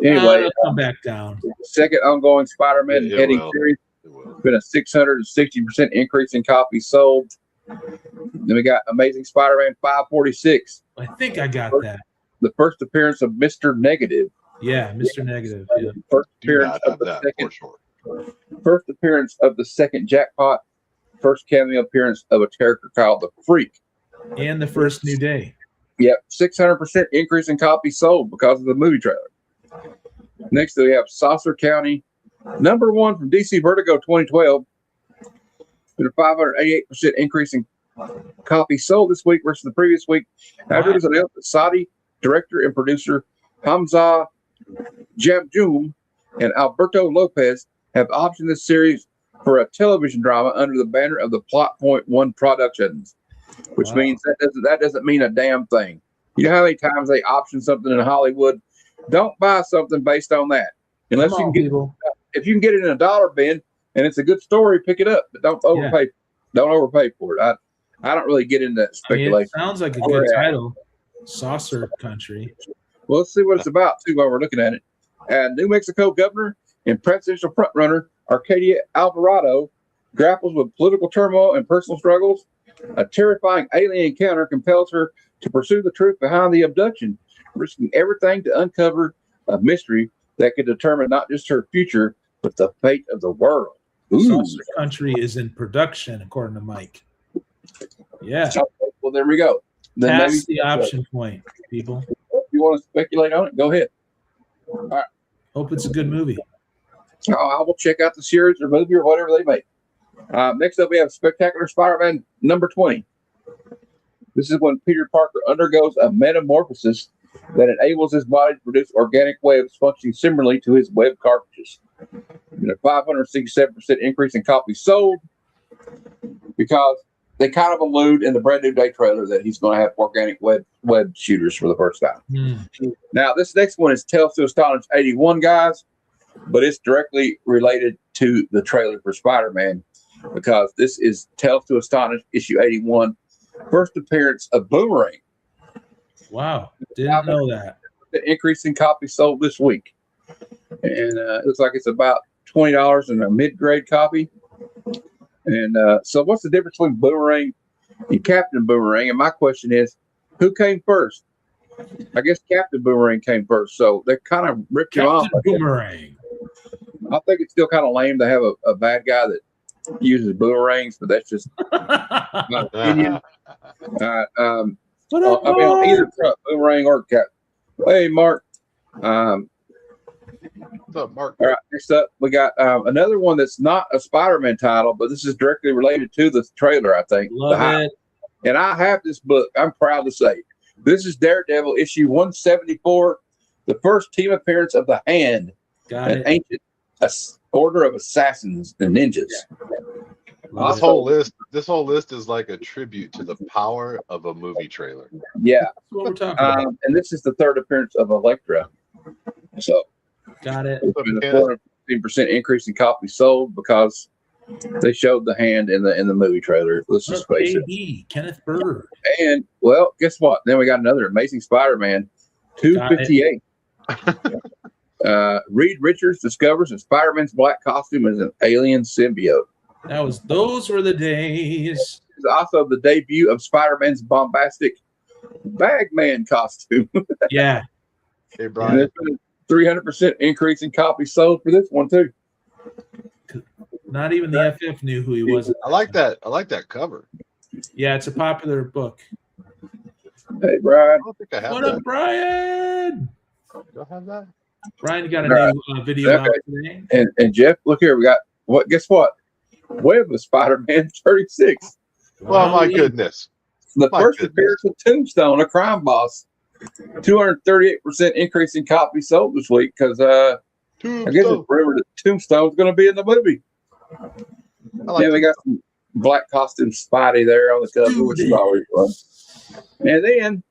Anyway, It'll come back down. second ongoing Spider-Man It heading will. series. It will. Been a 660% increase in copies sold. Then we got Amazing Spider-Man 546, I think I got that. the first appearance of Mr. Negative. Yeah, Mr. Negative. Yeah. First Do appearance not of have the that second. for sure. First appearance of the second Jackpot. First cameo appearance of a character called the Freak. And the first New Day. Yep, 600% increase in copies sold because of the movie trailer. Next, we have Saucer County, #1 from DC Vertigo 2012. Been a 588% increase in copies sold this week versus the previous week. After it was announced that Saudi director and producer Hamza Jamjoom and Alberto Lopez have optioned this series for a television drama under the banner of the Plot Point One Productions, which Wow. means that doesn't mean a damn thing. You know how many times they option something in Hollywood? Don't buy something based on that. Unless Come you on, can get, people. if you can get it in a dollar bin and it's a good story, pick it up. But don't overpay. Don't overpay for it. I don't really get into I mean, speculation. it sounds like a Where good at? title. Saucer Country. Well, let's see what it's about too while we're looking at it. New Mexico governor and presidential frontrunner Arcadia Alvarado grapples with political turmoil and personal struggles. A terrifying alien encounter compels her to pursue the truth behind the abduction, risking everything to uncover a mystery that could determine not just her future, but the fate of the world. Ooh. Saucer Country is in production, according to Mike. Yeah. Well, there we go. Then That's maybe the option point, people. if you want to speculate on it, go ahead. Hope it's a good movie. I will check out the series or movie or whatever they make. Next up, we have Spectacular Spider-Man number 20. This is when Peter Parker undergoes a metamorphosis that enables his body to produce organic webs functioning similarly to his web cartridges. A 567% increase in copies sold because they kind of allude in the Brand New Day trailer that he's going to have organic web shooters for the first time. Now, this next one is Tales to Astonish 81, guys, but it's directly related to the trailer for Spider-Man because this is Tales to Astonish issue 81, first appearance of Boomerang. Wow. Didn't know that. The increase in copies sold this week. And it looks like it's about $20 in a mid-grade copy. And so what's the difference between Boomerang and Captain Boomerang? And my question is, who came first? I guess Captain Boomerang came first. So they kind of ripped him off. Captain Boomerang. I think it's still kind of lame to have a bad guy that uses boomerangs, but that's just my opinion. I mean, on either front, Boomerang or Captain. Hey, Mark. What's up, Mark? All right, next up, we got another one that's not a Spider-Man title, but this is directly related to the trailer, I think. Love it. And I have this book, I'm proud to say. This is Daredevil, issue 174, the first team appearance of the Hand, Got an it. ancient order of assassins and ninjas. Love This whole list is like a tribute to the power of a movie trailer. Yeah. That's what we're talking about. And this is the third appearance of Elektra. So, Got it. a 415% increase in copies sold because they showed the Hand in the movie trailer. Let's just face it. KB, Kenneth Bird. And well, guess what? Then we got another Amazing Spider-Man 258. Reed Richards discovers that Spider-Man's black costume is an alien symbiote. Those were the days. It's also the debut of Spider-Man's bombastic Bagman costume. Yeah. Hey, And Brian. there's been a 300% increase in copies sold for this one too. Not even the FF knew who he was. I like that. I like that cover. Yeah, it's a popular book. Hey, Brian. I don't think I have What that. up, Brian? Do I have that? Brian, you got a Right. new video out Okay. today? And Jeff, look here. We got what? Guess what? Web of Spider-Man 36. Oh my yeah. goodness. The My first goodness. appearance of Tombstone, a crime boss. 238% increase in copies sold this week because I guess it's rumored that Tombstone's going to be in the movie. I like Yeah, we got some black costume Spidey there on the cover, which is always fun. And then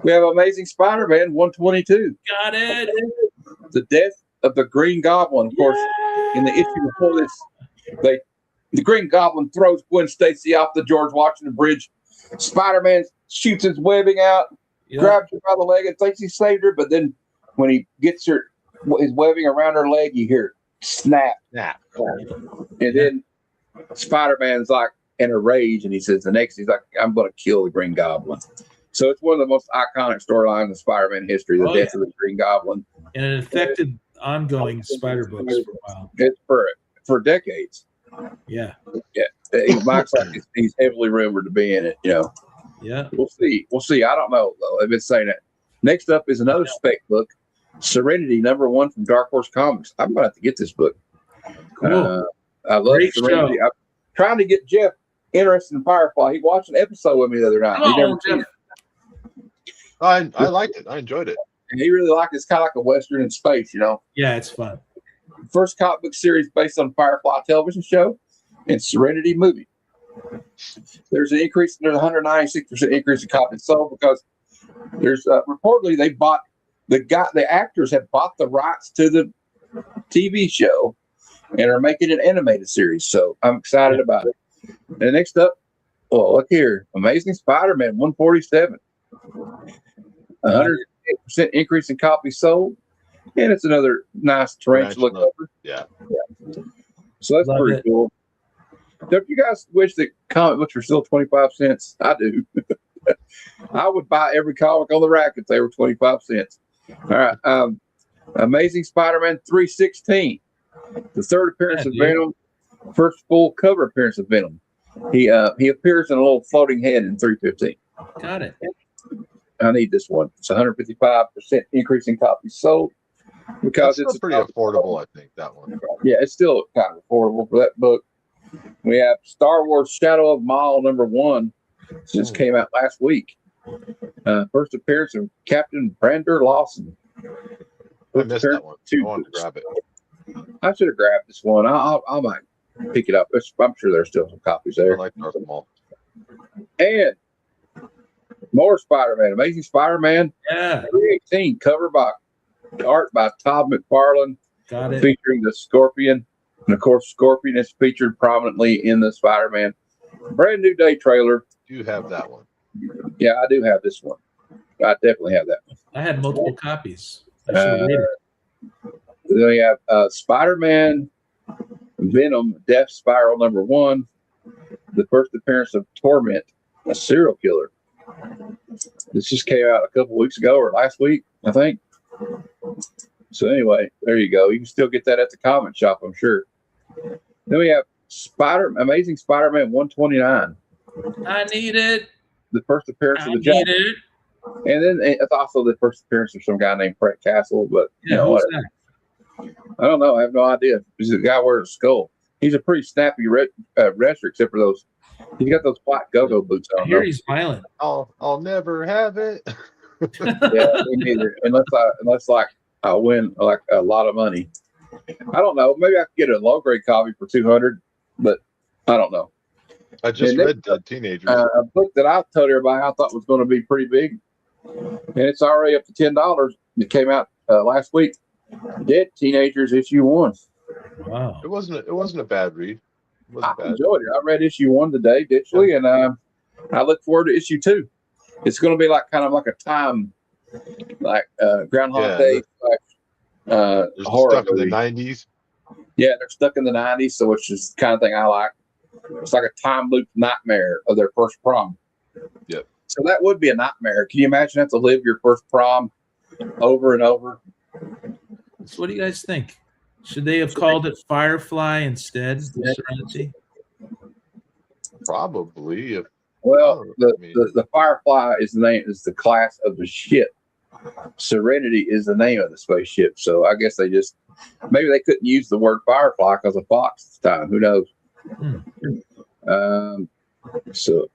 we have Amazing Spider-Man 122, Got it. the death of the Green Goblin. Of course, in the issue before this, the Green Goblin throws Gwen Stacy off the George Washington Bridge. Spider-Man shoots his webbing out, Yeah. grabs her by the leg, and thinks he saved her. But then when he gets his webbing around her leg, you hear snap. Nah. And then Spider-Man's like in a rage, and he says he's like, I'm going to kill the Green Goblin. So it's one of the most iconic storylines in Spider-Man history, the death of the Green Goblin. And it affected ongoing Spider books for a while. It's for decades. Yeah. Mike's like he's heavily rumored to be in it. Yeah. We'll see. I don't know though. I've been saying that. Next up is another spec book, Serenity #1 from Dark Horse Comics. I'm going to have to get this book. Cool. I love Great Serenity. show. I'm trying to get Jeff interested in Firefly. He watched an episode with me the other night. Come He never on, seen Jeff. it. I liked it. I enjoyed it. And he really liked it. It's kind of like a Western in space, you know. Yeah, it's fun. First comic book series based on Firefly television show and Serenity movie. There's 196% increase in copies sold because there's reportedly the actors have bought the rights to the TV show and are making an animated series. So I'm excited about it. And next up, well, look here, Amazing Spider-Man 147, 108% increase in copies sold, and it's another nice tarantula cover. Yeah. So that's Love pretty it. cool. Don't you guys wish that comic books were still 25 cents? I do. I would buy every comic on the rack if they were 25 cents. All right. Amazing Spider-Man 316, the third appearance of Venom, first full cover appearance of Venom. He appears in a little floating head in 315. Got it. I need this one. It's 155% increase in copies sold because That's still pretty affordable, I think, that one. Yeah, it's still kind of affordable for that book. We have Star Wars Shadow of Maul #1. Just came out last week. First appearance of Captain Brander Lawson. I missed that one. I wanted to grab it. I should have grabbed this one. I might pick it up. I'm sure there's still some copies I there. like Darth Maul. And more Spider-Man. Amazing Spider-Man Yeah, 318, cover by art by Todd McFarlane, got it. featuring the Scorpion. And of course, Scorpion is featured prominently in the Spider-Man Brand New Day trailer. Do you have that one? Yeah, I do have this one. I definitely have that one. I had multiple copies. I should have read it. Then we have Spider-Man Venom Death Spiral #1, the first appearance of Torment, a serial killer. This just came out a couple weeks ago or last week, I think. So anyway, there you go. You can still get that at the comic shop, I'm sure. Then we have Amazing Spider-Man 129, I need it. the first appearance I of the need Jack. it. And then it's also the first appearance of some guy named Fred Castle, but you Yeah, know who's what? that? I don't know. I have no idea. He's a guy wearing a skull. He's a pretty snappy wrestler, except for those. He's got those black go-go boots I on. hear though. he's violent. I'll never have it. Yeah, me neither. Unless I win like a lot of money. I don't know. Maybe I could get a low-grade copy for $200, but I don't know. I just And read Dead Teenagers. A book that I told everybody I thought was going to be pretty big, and it's already up to $10. It came out last week. Dead Teenagers #1. Wow. It wasn't a bad read. It I wasn't bad. enjoyed it. I read #1 today, digitally, and I look forward to #2. It's going to be kind of like a time, like Groundhog Yeah, Day, They're horror stuck in the movie. 90s. Yeah, they're stuck in the 90s, so which is the kind of thing I like. It's like a time loop nightmare of their first prom. Yep. So that would be a nightmare. Can you imagine have to live your first prom over and over? So what do you guys think? Should they have called it Firefly instead? Serenity? Probably. Well, Oh, the, I mean- the Firefly is the class of the ship. Serenity is the name of the spaceship. So I guess maybe they couldn't use the word Firefly because of Fox at the time. Who knows? So,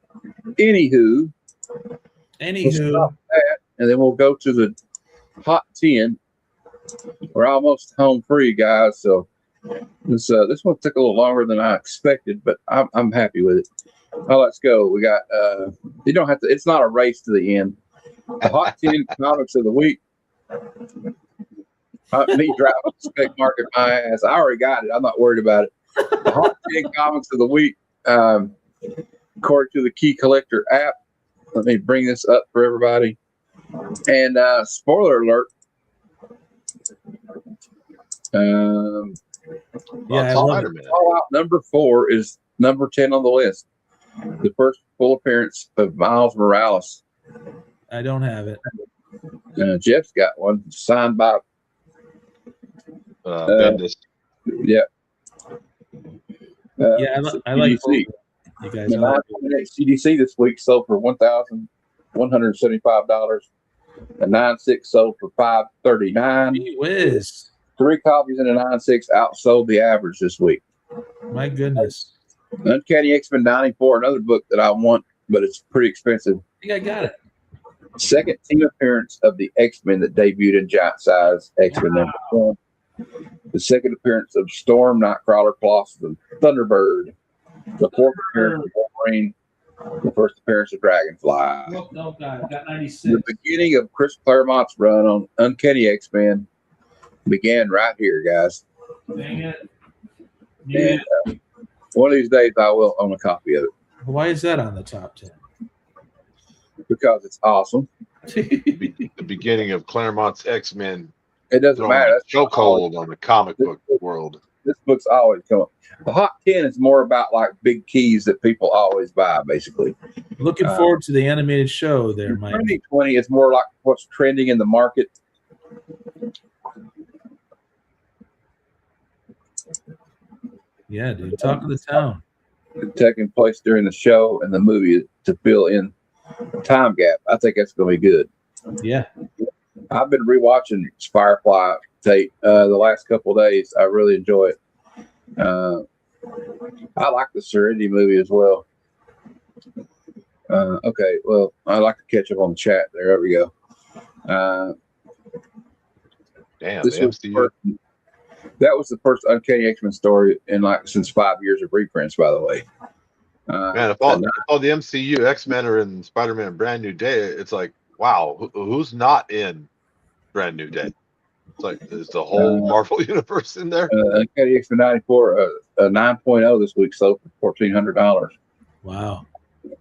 anywho, we'll stop that, and then we'll go to the Hot 10. We're almost home free, guys. So this one took a little longer than I expected, but I'm happy with it. Oh, let's go. We got you don't have to. It's not a race to the end. The Hot 10 comics of the week. Me driving the spec market my ass. I already got it. I'm not worried about it. The Hot 10 comics of the week, according to the Key Collector app. Let me bring this up for everybody. And spoiler alert. Yeah, I love it. Spider-Man. Fallout #4 is number 10 on the list. The first full appearance of Miles Morales. I don't have it. Jeff's got one signed by. Bendis. Yeah. Yeah, I like both. CDC. You guys The are 9.8 CDC this week sold for $1,175. The 9.6 sold for $539. Gee whiz. 3 copies in the 9.6 outsold the average this week. My goodness. Uncanny X-Men '94, another book that I want, but it's pretty expensive. I think I got it. Second team appearance of the X-Men that debuted in giant size, X-Men #1. The second appearance of Storm, Nightcrawler, Colossus, and Thunderbird. The fourth appearance of Wolverine. The first appearance of Dragonfly. Oh, God, I got 96. The beginning of Chris Claremont's run on Uncanny X-Men began right here, guys. Dang it. And one of these days I will own a copy of it Why is that on the top 10? because it's awesome. The beginning of Claremont's X-Men It doesn't throwing matter. a That's chokehold on the comic book world. This book's always coming. The Hot 10 is more about like big keys that people always buy, basically. Looking forward to the animated show there, Mike. 2020 is more like what's trending in the market. Yeah, dude. Talk of the town. Taking place during the show and the movie to fill in time gap. I think that's going to be good. Yeah. I've been rewatching Firefly tape the last couple of days. I really enjoy it. I like the Serenity movie as well. Okay, well, I like to catch up on the chat. There we go. Damn, This the was the MCU. first, that was the first Uncanny X-Men story in like since 5 years of reprints, by the way. Man, if all the MCU X-Men are in Spider-Man Brand New Day, it's like, wow, who's not in Brand New Day? It's like, is the whole Marvel universe in there? Uncanny X-Men 94, a 9.0 this week sold for $1,400. Wow.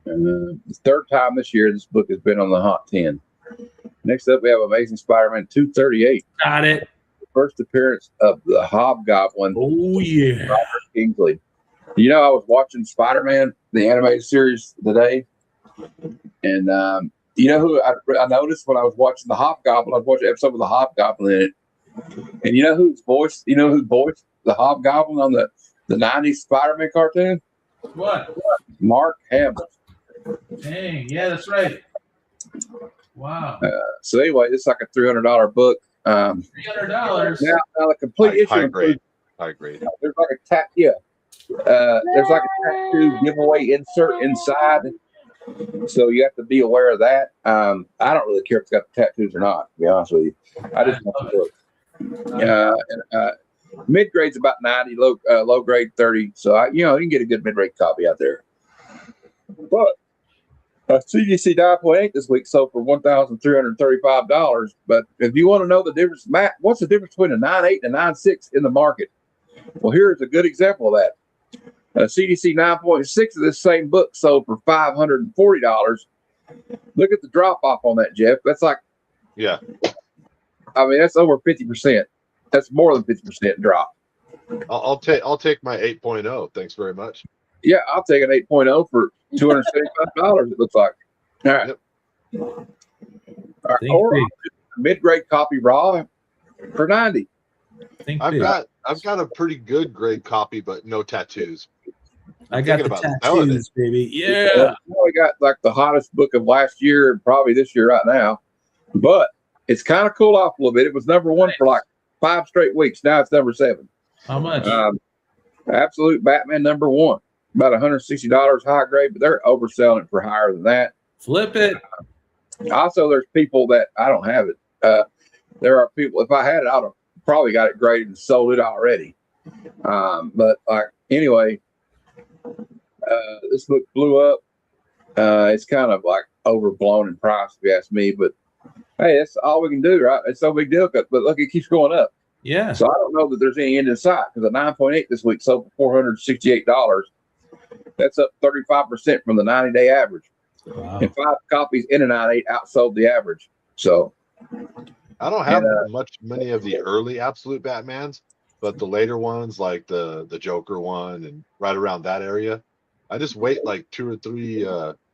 The third time this year this book has been on the Hot 10. Next up, we have Amazing Spider-Man 238. Got it. First appearance of the Hobgoblin, Oh, yeah. Kingsley. You know, I was watching Spider-Man, the animated series today, and you know who I noticed when I was watching the Hobgoblin? I was watching an episode with the Hobgoblin in it, and you know who voiced the Hobgoblin on the 90s Spider-Man cartoon? What? Mark Hamill. Dang. Yeah, that's right. Wow. So anyway, it's like a $300 book. $300. Now the complete issue High includes grade. High grade. there's like a there's like a tattoo giveaway insert inside, so you have to be aware of that. I don't really care if it's got tattoos or not, to be honest with you. I just want the book. Mid grade's about 90, low grade 30. So you can get a good mid grade copy out there. But CDC 9.8 this week sold for $1,335. But if you want to know the difference, Matt, what's the difference between a 9.8 and a 9.6 in the market? Well, here's a good example of that. CDC 9.6 of this same book sold for $540. Look at the drop off on that, Jeff. That's like, Yeah. I mean, that's over 50%. That's more than 50% drop. I'll take my 8.0. Thanks very much. Yeah, I'll take an 8.0 for $275. It looks like. All right. Yep. All right. Think Or big. mid-grade copy raw for 90. Think I've big. got a pretty good grade copy, but no tattoos. I got the thinking about selling tattoos, baby. Yeah. Well, we got like the hottest book of last year and probably this year right now. But it's kind of cool off a little bit. It was #1 for like 5 straight weeks. Now it's #7. How much? Absolute Batman #1. About $160 high grade, but they're overselling it for higher than that. Flip it. Also, there's people that I don't have it. There are people, if I had it, I'd have probably got it graded and sold it already. But like anyway, this book blew up. It's kind of like overblown in price, if you ask me. But hey, that's all we can do, right? It's no big deal. But look, it keeps going up. Yeah. So I don't know that there's any end in sight because the 9.8 this week sold for $468. That's up 35% from the 90-day average. Wow. And 5 copies in a 9.8 outsold the average. So I don't have many of the early Absolute Batmans, but the later ones, like the Joker one and right around that area, I just wait like 2 or 3,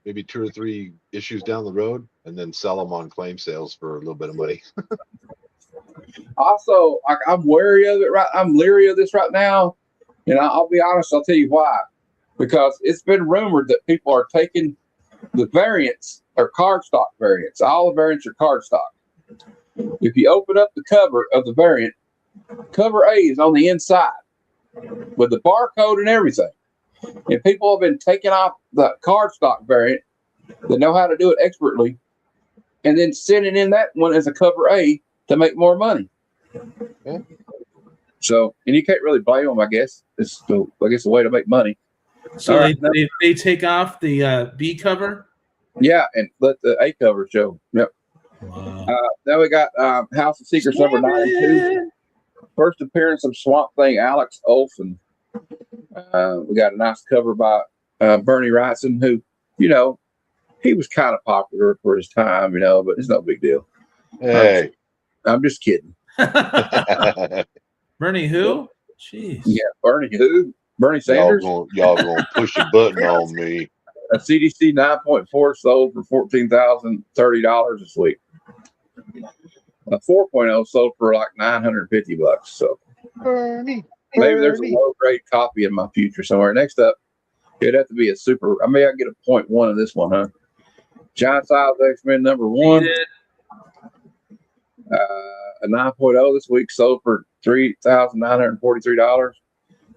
maybe 2 or 3 issues down the road, and then sell them on claim sales for a little bit of money. also, I'm wary of it. I'm leery of this right now, and I'll be honest. I'll tell you why. Because it's been rumored that people are taking the variants or cardstock variants. All the variants are cardstock. If you open up the cover of the variant, cover A is on the inside with the barcode and everything. And people have been taking off the cardstock variant that know how to do it expertly and then sending in that one as a cover A to make more money. Yeah. So, and you can't really blame them, I guess. It's the, I guess, a way to make money. So All right, they take off the B cover. Yeah, and let the A cover show. Yep. Wow. Then we got House of Secrets number 92. First appearance of Swamp Thing Alex Olsen. We got a nice cover by Bernie Wrightson, who, he was kind of popular for his time, but it's no big deal. Hey. I'm just kidding. Bernie who? Jeez. Yeah, Bernie who? Bernie Sanders? Y'all gonna push a button on me. A CDC 9.4 sold for $14,030 this week. A 4.0 sold for like $950. So Bernie. maybe there's a low grade copy in my future somewhere. Next up, it'd have to be a super. I may I get a 0.1 of this one, huh? Giant size X-Men number 1. A 9.0 this week sold for $3,943.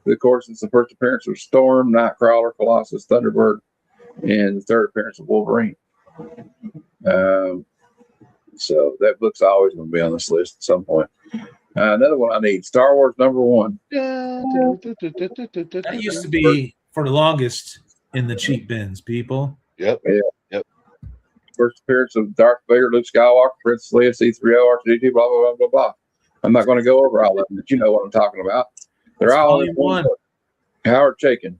Of course, it's the first appearance of Storm, Nightcrawler, Colossus, Thunderbird, and the third appearance of Wolverine. So that book's always going to be on this list at some point. Another one I need, Star Wars number 1. That used to be for the longest in the cheap bins, people. Yep. First appearance of Darth Vader, Luke Skywalker, Princess Leia, C-3PO, R2-D2, blah, blah, blah, blah, blah. I'm not going to go over all of them, but you know what I'm talking about. They're all in one. Howard Chaykin.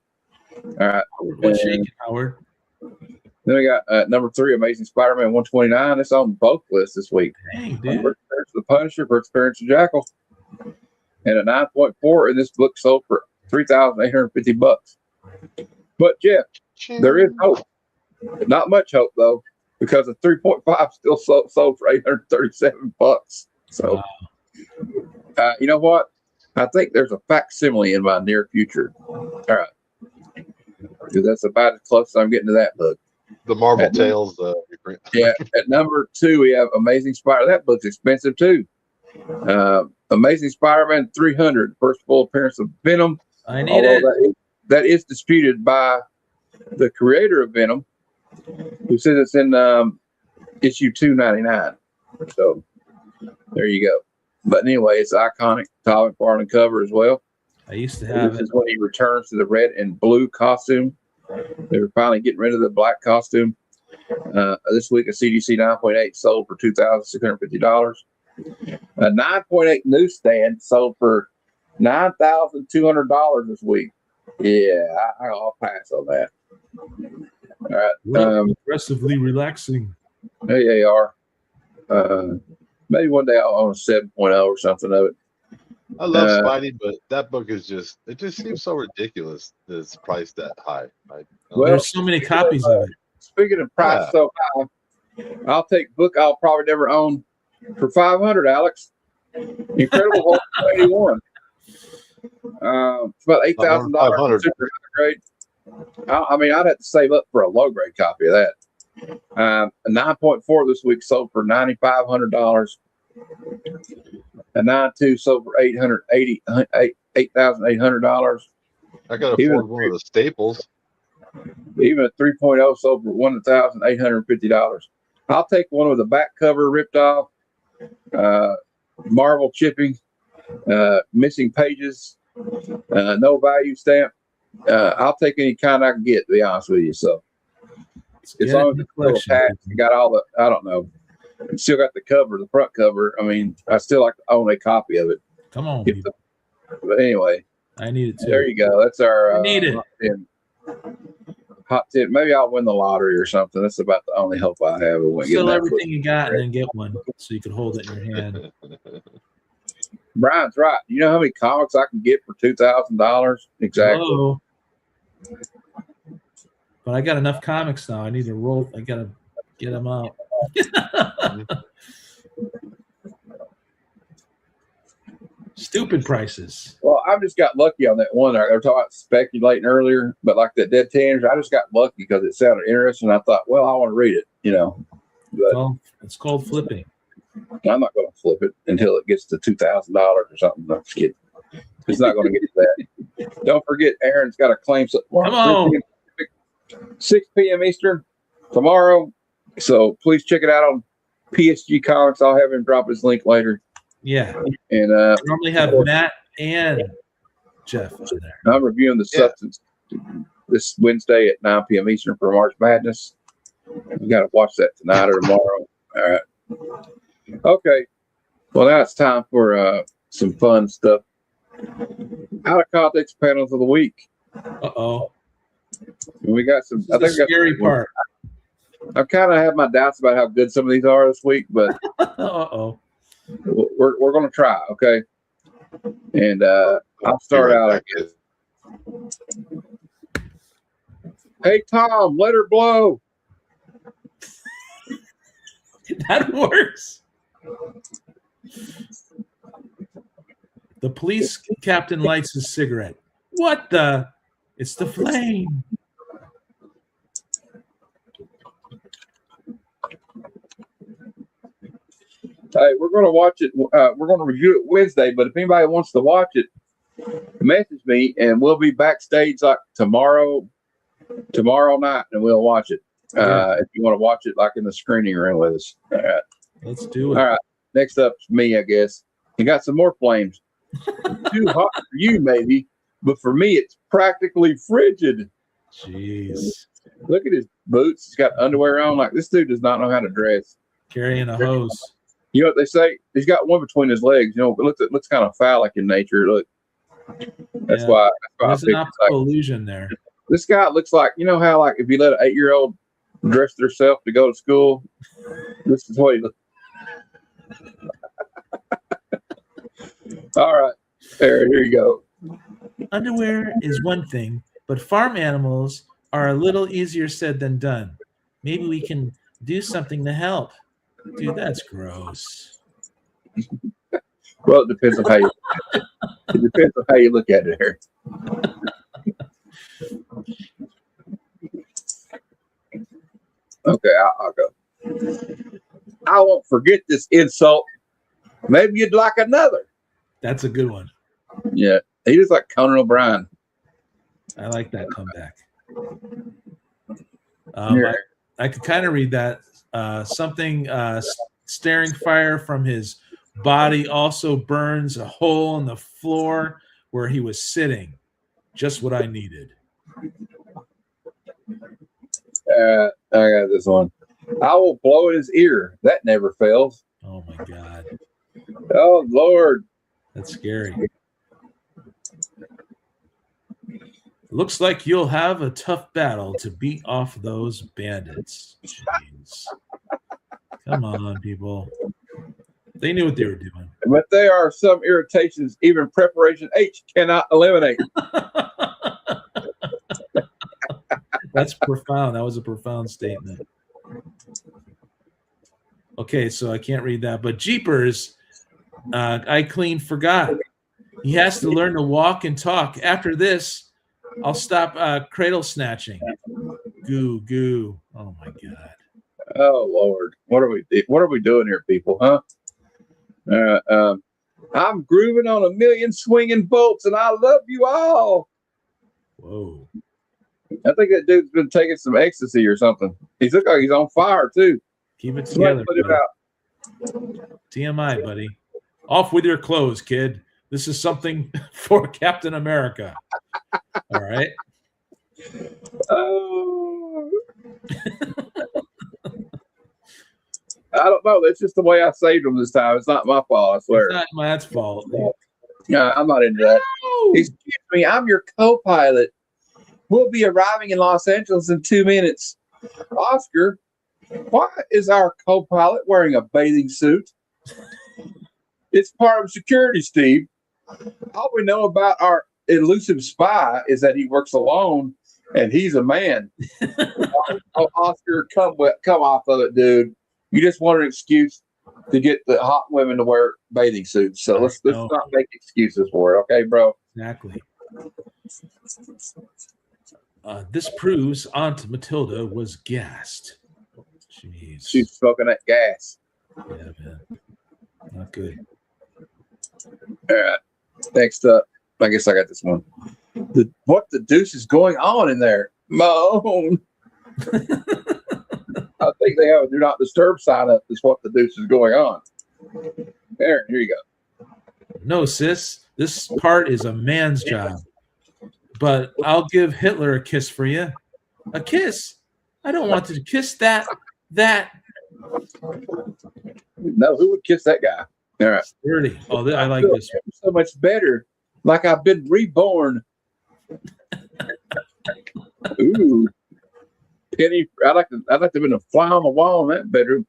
All right. What's shaking, Howard? Then we got number 3, Amazing Spider-Man 129. It's on both lists this week. Dang, dude. First appearance of the Punisher, first appearance of Jackal. And a 9.4 in this book sold for $3,850. But Jeff, there is hope. Not much hope though, because the 3.5 still sold for $837. So, you know what? I think there's a facsimile in my near future. All right, because that's about as close as I'm getting to that book. The Marvel Tales. Yeah, at number 2 we have Amazing Spider. That book's expensive too. Amazing Spider-Man 300, first full appearance of Venom. I need it. That is disputed by the creator of Venom, who says it's in issue 299. So there you go. But anyway, it's iconic Todd McFarlane cover as well. I used to have This it. is when he returns to the red and blue costume. They were finally getting rid of the black costume. This week, a CDC 9.8 sold for $2,650. A 9.8 newsstand sold for $9,200 this week. Yeah, I'll pass on that. All right. Aggressively relaxing. Hey, they are. Maybe one day I'll own a 7.0 or something of it. I love Spidey, but that book is it just seems so ridiculous that it's priced that high. Well, there's so many copies of it. Speaking of price so high, I'll take a book I'll probably never own for $500, Alex. Incredible Hulk 81. It's about $8,000. Super grade. I mean, I'd have to save up for a low grade copy of that. A 9.4 this week sold for $9,500. A 9.2 sold for $8,800. I got to afford one of the staples. Even a 3.0 sold for $1,850. I'll take one with the back cover ripped off, Marvel chipping, missing pages, no value stamp. I'll take any kind I can get, to be honest with you. So as long as it's still attached, you got all the, I don't know, you still got the cover, the front cover. I mean, I still like to own a copy of it. Come on. But anyway, I need it too. There you go. That's our I need it. Hot tip. Maybe I'll win the lottery or something. That's about the only hope I have. Sell everything you got and then get one so you can hold it in your hand. Brian's right. You know how many comics I can get for $2,000? Exactly. Hello. But I got enough comics now. I need to roll. I got to get them out. Stupid prices. Well, I just got lucky on that one. They were talking about speculating earlier, but like that Dead Tanners, I just got lucky because it sounded interesting. I thought, well, I want to read it, But well, it's called flipping. I'm not going to flip it until it gets to $2,000 or something. No, I'm just kidding. It's not going to get to that. Don't forget, Aaron's got a claim. Come on. 6 p.m. Eastern tomorrow. So please check it out on PSG Comics. I'll have him drop his link later. Yeah. And I normally have Matt and Jeff in there. I'm reviewing the Substance this Wednesday at 9 p.m. Eastern for March Madness. You got to watch that tonight or tomorrow. All right. Okay. Well, now it's time for some fun stuff. Out of context panels of the week. Uh-oh. We got some. I think the scary part. I kind of have my doubts about how good some of these are this week, but uh-oh. We're going to try, okay? And I'll start out. Hey, Tom, let her blow. That works. The police captain lights his cigarette. What the? It's the flame. Hey, we're going to watch it. We're going to review it Wednesday, but if anybody wants to watch it, message me, and we'll be backstage like tomorrow night, and we'll watch it. If you want to watch it like in the screening room with us. All right. Let's do it. All right. Next up's me, I guess. You got some more flames. Too hot for you, maybe, but for me, it's practically frigid. Jeez. Look at his boots. He's got underwear on. Like, this dude does not know how to dress. Carrying a hose. You know what they say? He's got one between his legs. You know, it looks kind of phallic in nature. Look. That's why there's an optical illusion there. This guy looks like, you know how, like, if you let an 8-year-old dress herself to go to school, this is what he looks. All right. Here you go. Underwear is one thing, but farm animals are a little easier said than done. Maybe we can do something to help. Dude, that's gross. Well, it depends on how you look at it here. Okay, I'll go. I won't forget this insult. Maybe you'd like another. That's a good one. Yeah, he is like Conan O'Brien. I like that comeback. I could kind of read that. Something staring fire from his body also burns a hole in the floor where he was sitting. Just what I needed. I got this one. I will blow in his ear. That never fails. Oh my God. Oh Lord. That's scary. Looks like you'll have a tough battle to beat off those bandits. Jeez. Come on, people. They knew what they were doing. But there are some irritations even Preparation H cannot eliminate. That's profound. That was a profound statement. Okay, so I can't read that. But Jeepers, I clean forgot. He has to learn to walk and talk. After this, I'll stop cradle snatching. Goo, goo. Oh, my God. Oh, Lord. What are we doing here, people, huh? I'm grooving on a million swinging bolts, and I love you all. Whoa. I think that dude's been taking some ecstasy or something. He looks like he's on fire, too. Keep it together. Put it out. TMI, buddy. Off with your clothes, kid. This is something for Captain America. All right. Oh. I don't know. That's just the way I saved him this time. It's not my fault, I swear. It's not Matt's fault. Yeah, I'm not into that. No. Excuse me, I'm your co-pilot. We'll be arriving in Los Angeles in 2 minutes. Oscar, why is our co-pilot wearing a bathing suit? It's part of security, Steve. All we know about our elusive spy is that he works alone and he's a man. Oh, Oscar, come off of it, dude. You just want an excuse to get the hot women to wear bathing suits. So let's not make excuses for it, okay, bro? Exactly. This proves Aunt Matilda was gassed. Jeez. She's smoking that gas. Yeah, man. Not good. All right. Next up, I guess I got this one. What the deuce is going on in there? Moan. I think they have a do not disturb sign up. Is what the deuce is going on. Aaron, here you go. No, sis, this part is a man's job. But I'll give Hitler a kiss for you. A kiss? I don't want to kiss that. No, who would kiss that guy? All right. Dirty. Oh, I like this one. So much better. Like I've been reborn. Ooh. Penny, I'd like to have been a fly on the wall in that bedroom.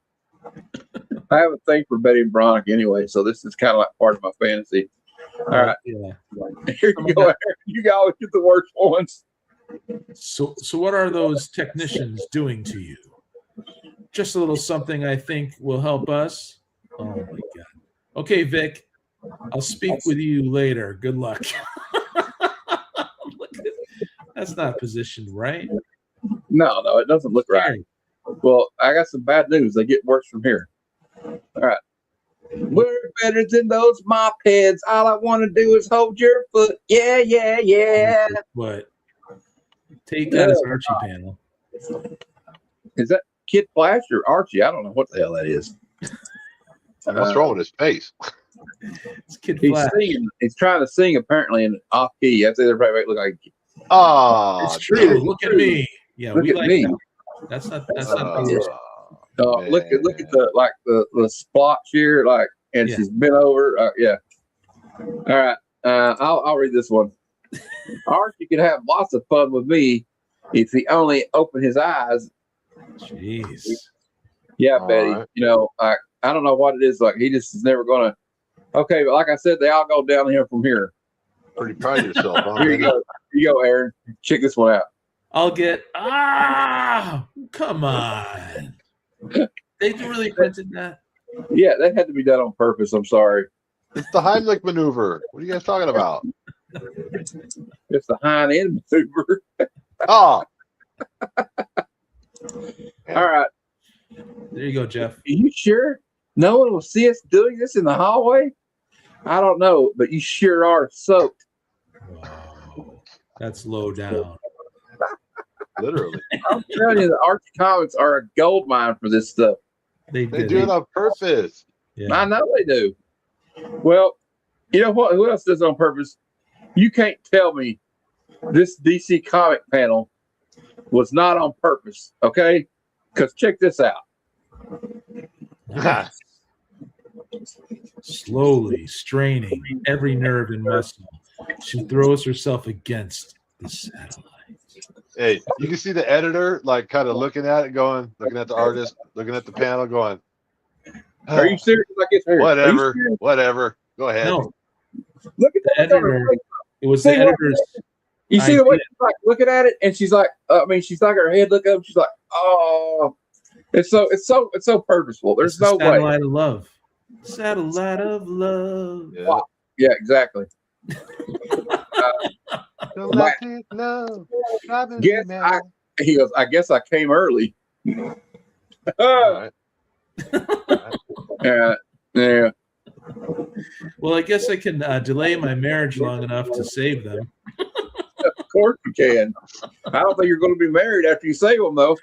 I have a thing for Betty and Veronica anyway, so this is kind of like part of my fantasy. All right. Yeah. Here you go, Aaron. You always get the worst ones. So what are those technicians doing to you? Just a little something I think will help us. Oh my God. Okay, Vic, I'll speak with you later. Good luck. That's not positioned right. No, it doesn't look right. Well, I got some bad news. They get worse from here. All right. We're better than those mop heads. All I want to do is hold your foot. Yeah. But take that as Archie panel. Is that Kid Flash or Archie? I don't know what the hell that is. What's wrong with his face? It's Kid He's Flash. singing. He's trying to sing apparently in off key. That's it. Probably look like. Oh, It's true. Look at me. Yeah, Look we at like me. that. That's not the Look at the splotch here, like, and Yeah. she's bent over. Yeah. All right. I'll read this one. Archie could have lots of fun with me if he only opened his eyes. Jeez. Yeah, All Betty. right. You know, I don't know what it is. Like he just is never gonna. Okay, but like I said, they all go down here from here. Pretty proud of yourself, huh? Here you go. Here you go, Aaron. Check this one out. I'll get come on. They really printed that. Yeah, that had to be done on purpose. I'm sorry. It's the Heimlich maneuver. What are you guys talking about? It's the hind end maneuver. Oh, All right. There you go, Jeff. Are you sure no one will see us doing this in the hallway? I don't know, but you sure are soaked. Whoa. That's low down. literally. I'm telling you, the Archie comics are a gold mine for this stuff. They They did do it. it on purpose. Yeah. I know they do. Well, you know what? Who else does it on purpose? You can't tell me this DC comic panel was not on purpose, okay? Because check this out. Slowly straining every nerve and muscle, she throws herself against the satellite. Hey, you can see the editor like kind of looking at it, looking at the artist, looking at the panel, going, Are you serious? Like it's her? whatever, whatever. Go ahead. No, Look at the that. editor. It was the See what- editor's. You see the way idea. she's like looking at it, and she's like, she's like her head look up. She's like, oh, it's so purposeful. There's It's the no way. satellite of love. Satellite of love. Yeah. Wow. Yeah, exactly. Galactic love, driving me Yes, mad. He goes, I guess I came early. All right. Yeah. Well, I guess I can delay my marriage long enough to save them. Of course you can. I don't think you're going to be married after you save them, though.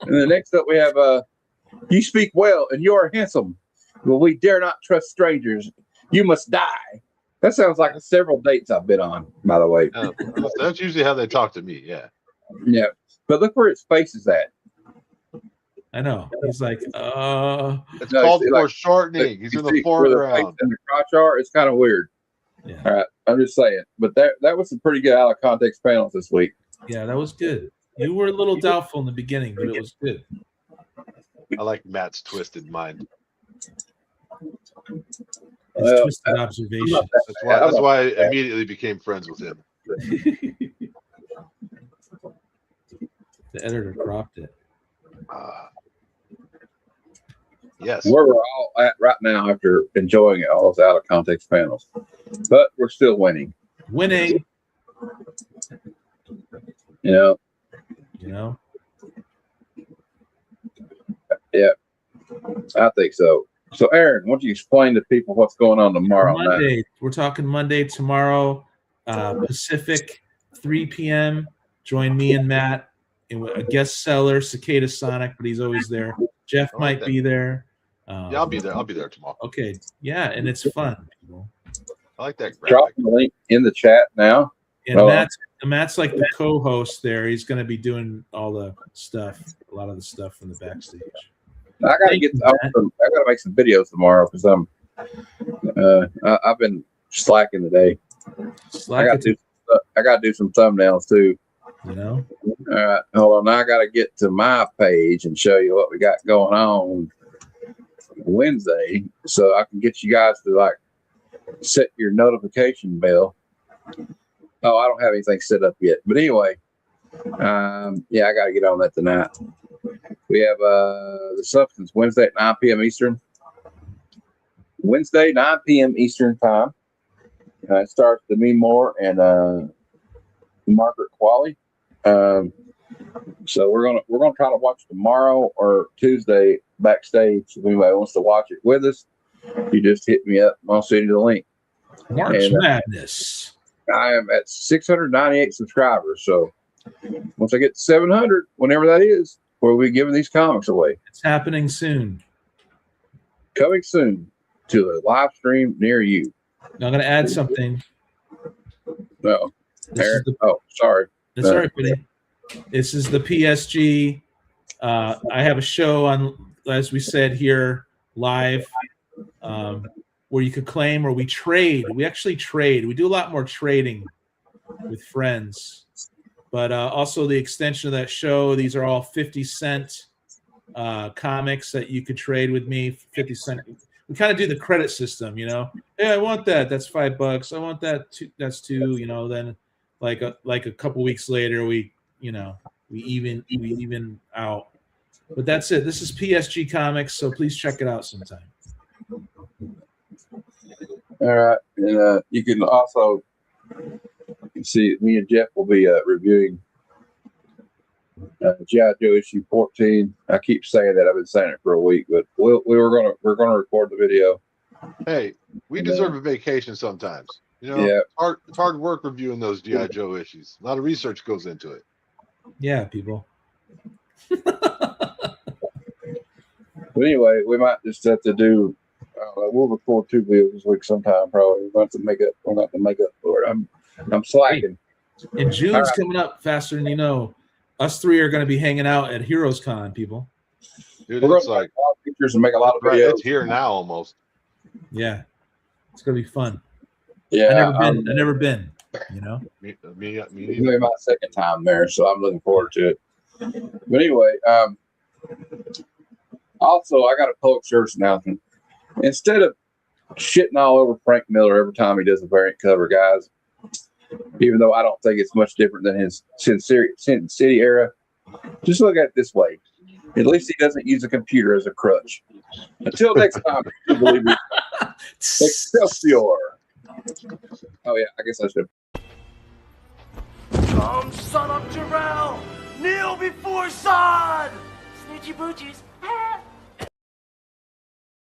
And then next up we have, you speak well and you are handsome. Well, we dare not trust strangers. You must die. That sounds like several dates I've been on, by the way. That's usually how they talk to me. Yeah. Yeah. But look where his face is at. I know. He's like, It's No, called see, like, foreshortening. He's You in see the where the face foreground. and the crotch are. It's kind of weird. yeah. All right. I'm just saying. But that was some pretty good out of context panels this week. Yeah, that was good. You were a little doubtful in the beginning, but it was good. I like Matt's twisted mind. His Well, twisted observation. That's why I immediately became friends with him. The editor cropped it. Yes. Where we're all at right now after enjoying all those out of context panels. But we're still winning. Winning, You know? you know. I think so. So, Aaron, why don't you explain to people what's going on tomorrow night? Monday. We're talking Monday tomorrow, Pacific, 3 p.m. Join me and Matt a guest seller, Cicada Sonic, but he's always there. Jeff I like might that. be there. Yeah, I'll be there. I'll be there tomorrow. Okay, yeah, and it's fun. People. I like that graphic. Dropping the link in the chat now. And Oh. Matt's like the co-host there. He's going to be doing all the stuff, a lot of the stuff from the backstage. I gotta Thank get. you, I Matt. gotta make some videos tomorrow because I've been slacking today. Slack it, I gotta do some thumbnails too. you know. All right, hold on. Now I gotta get to my page and show you what we got going on Wednesday, so I can get you guys to like set your notification bell. Oh, I don't have anything set up yet, but anyway, yeah, I gotta get on that tonight. We have the Substance Wednesday at 9 p.m. Eastern. Wednesday, 9 p.m. Eastern time. It starts Demi Moore and Margaret Qualley. So we're gonna try to watch tomorrow or Tuesday backstage. If anybody wants to watch it with us, you just hit me up. I'll send you the link. March And, Madness. I am at 698 subscribers. So once I get to 700, whenever that is, we'll be giving these comics away. It's happening soon. Coming soon to a live stream near you. Now I'm going to add something. No, This is the, oh, sorry. that's all right, buddy. This is the PSG. I have a show on, as we said here, live, where you could claim, or we trade. We actually trade. We do a lot more trading with friends. But also the extension of that show, these are all 50-cent comics that you could trade with me. 50 cent. We kind of do the credit system, you know. Hey, I want that. That's $5. I want that. That's $2. You know. Then, like a couple weeks later, we even out. But that's it. This is PSG Comics, so please check it out sometime. All right, and you can also see me and Jeff will be reviewing G.I. Joe issue 14. I keep saying that. I've been saying it for a week, but we're gonna record the video. Hey, we deserve a vacation sometimes. You know, Yeah. it's hard work reviewing those G.I. Joe issues. A lot of research goes into it. Yeah, people. But anyway, we might just have to do. We'll record 2 videos this week sometime. Probably we're going to make up. We're going to make up for it. I'm slacking. And June's All right. coming up faster than you know. Us three are going to be hanging out at Heroes Con, people. Dude, We're it's going to like make a lot of pictures and make a lot of right, videos. it's here now almost. Yeah, it's going to be fun. Yeah, I've never been. You know. Me It's neither. gonna be my second time there, so I'm looking forward to it. But anyway, also I got a public service announcement. Instead of shitting all over Frank Miller every time he does a variant cover, guys, even though I don't think it's much different than his Sin City era, just look at it this way. At least he doesn't use a computer as a crutch. Until next time, believe me. Excelsior. Oh yeah, I guess I should. Come, son of Jarrell! Kneel before Zod! Snoochie boochies.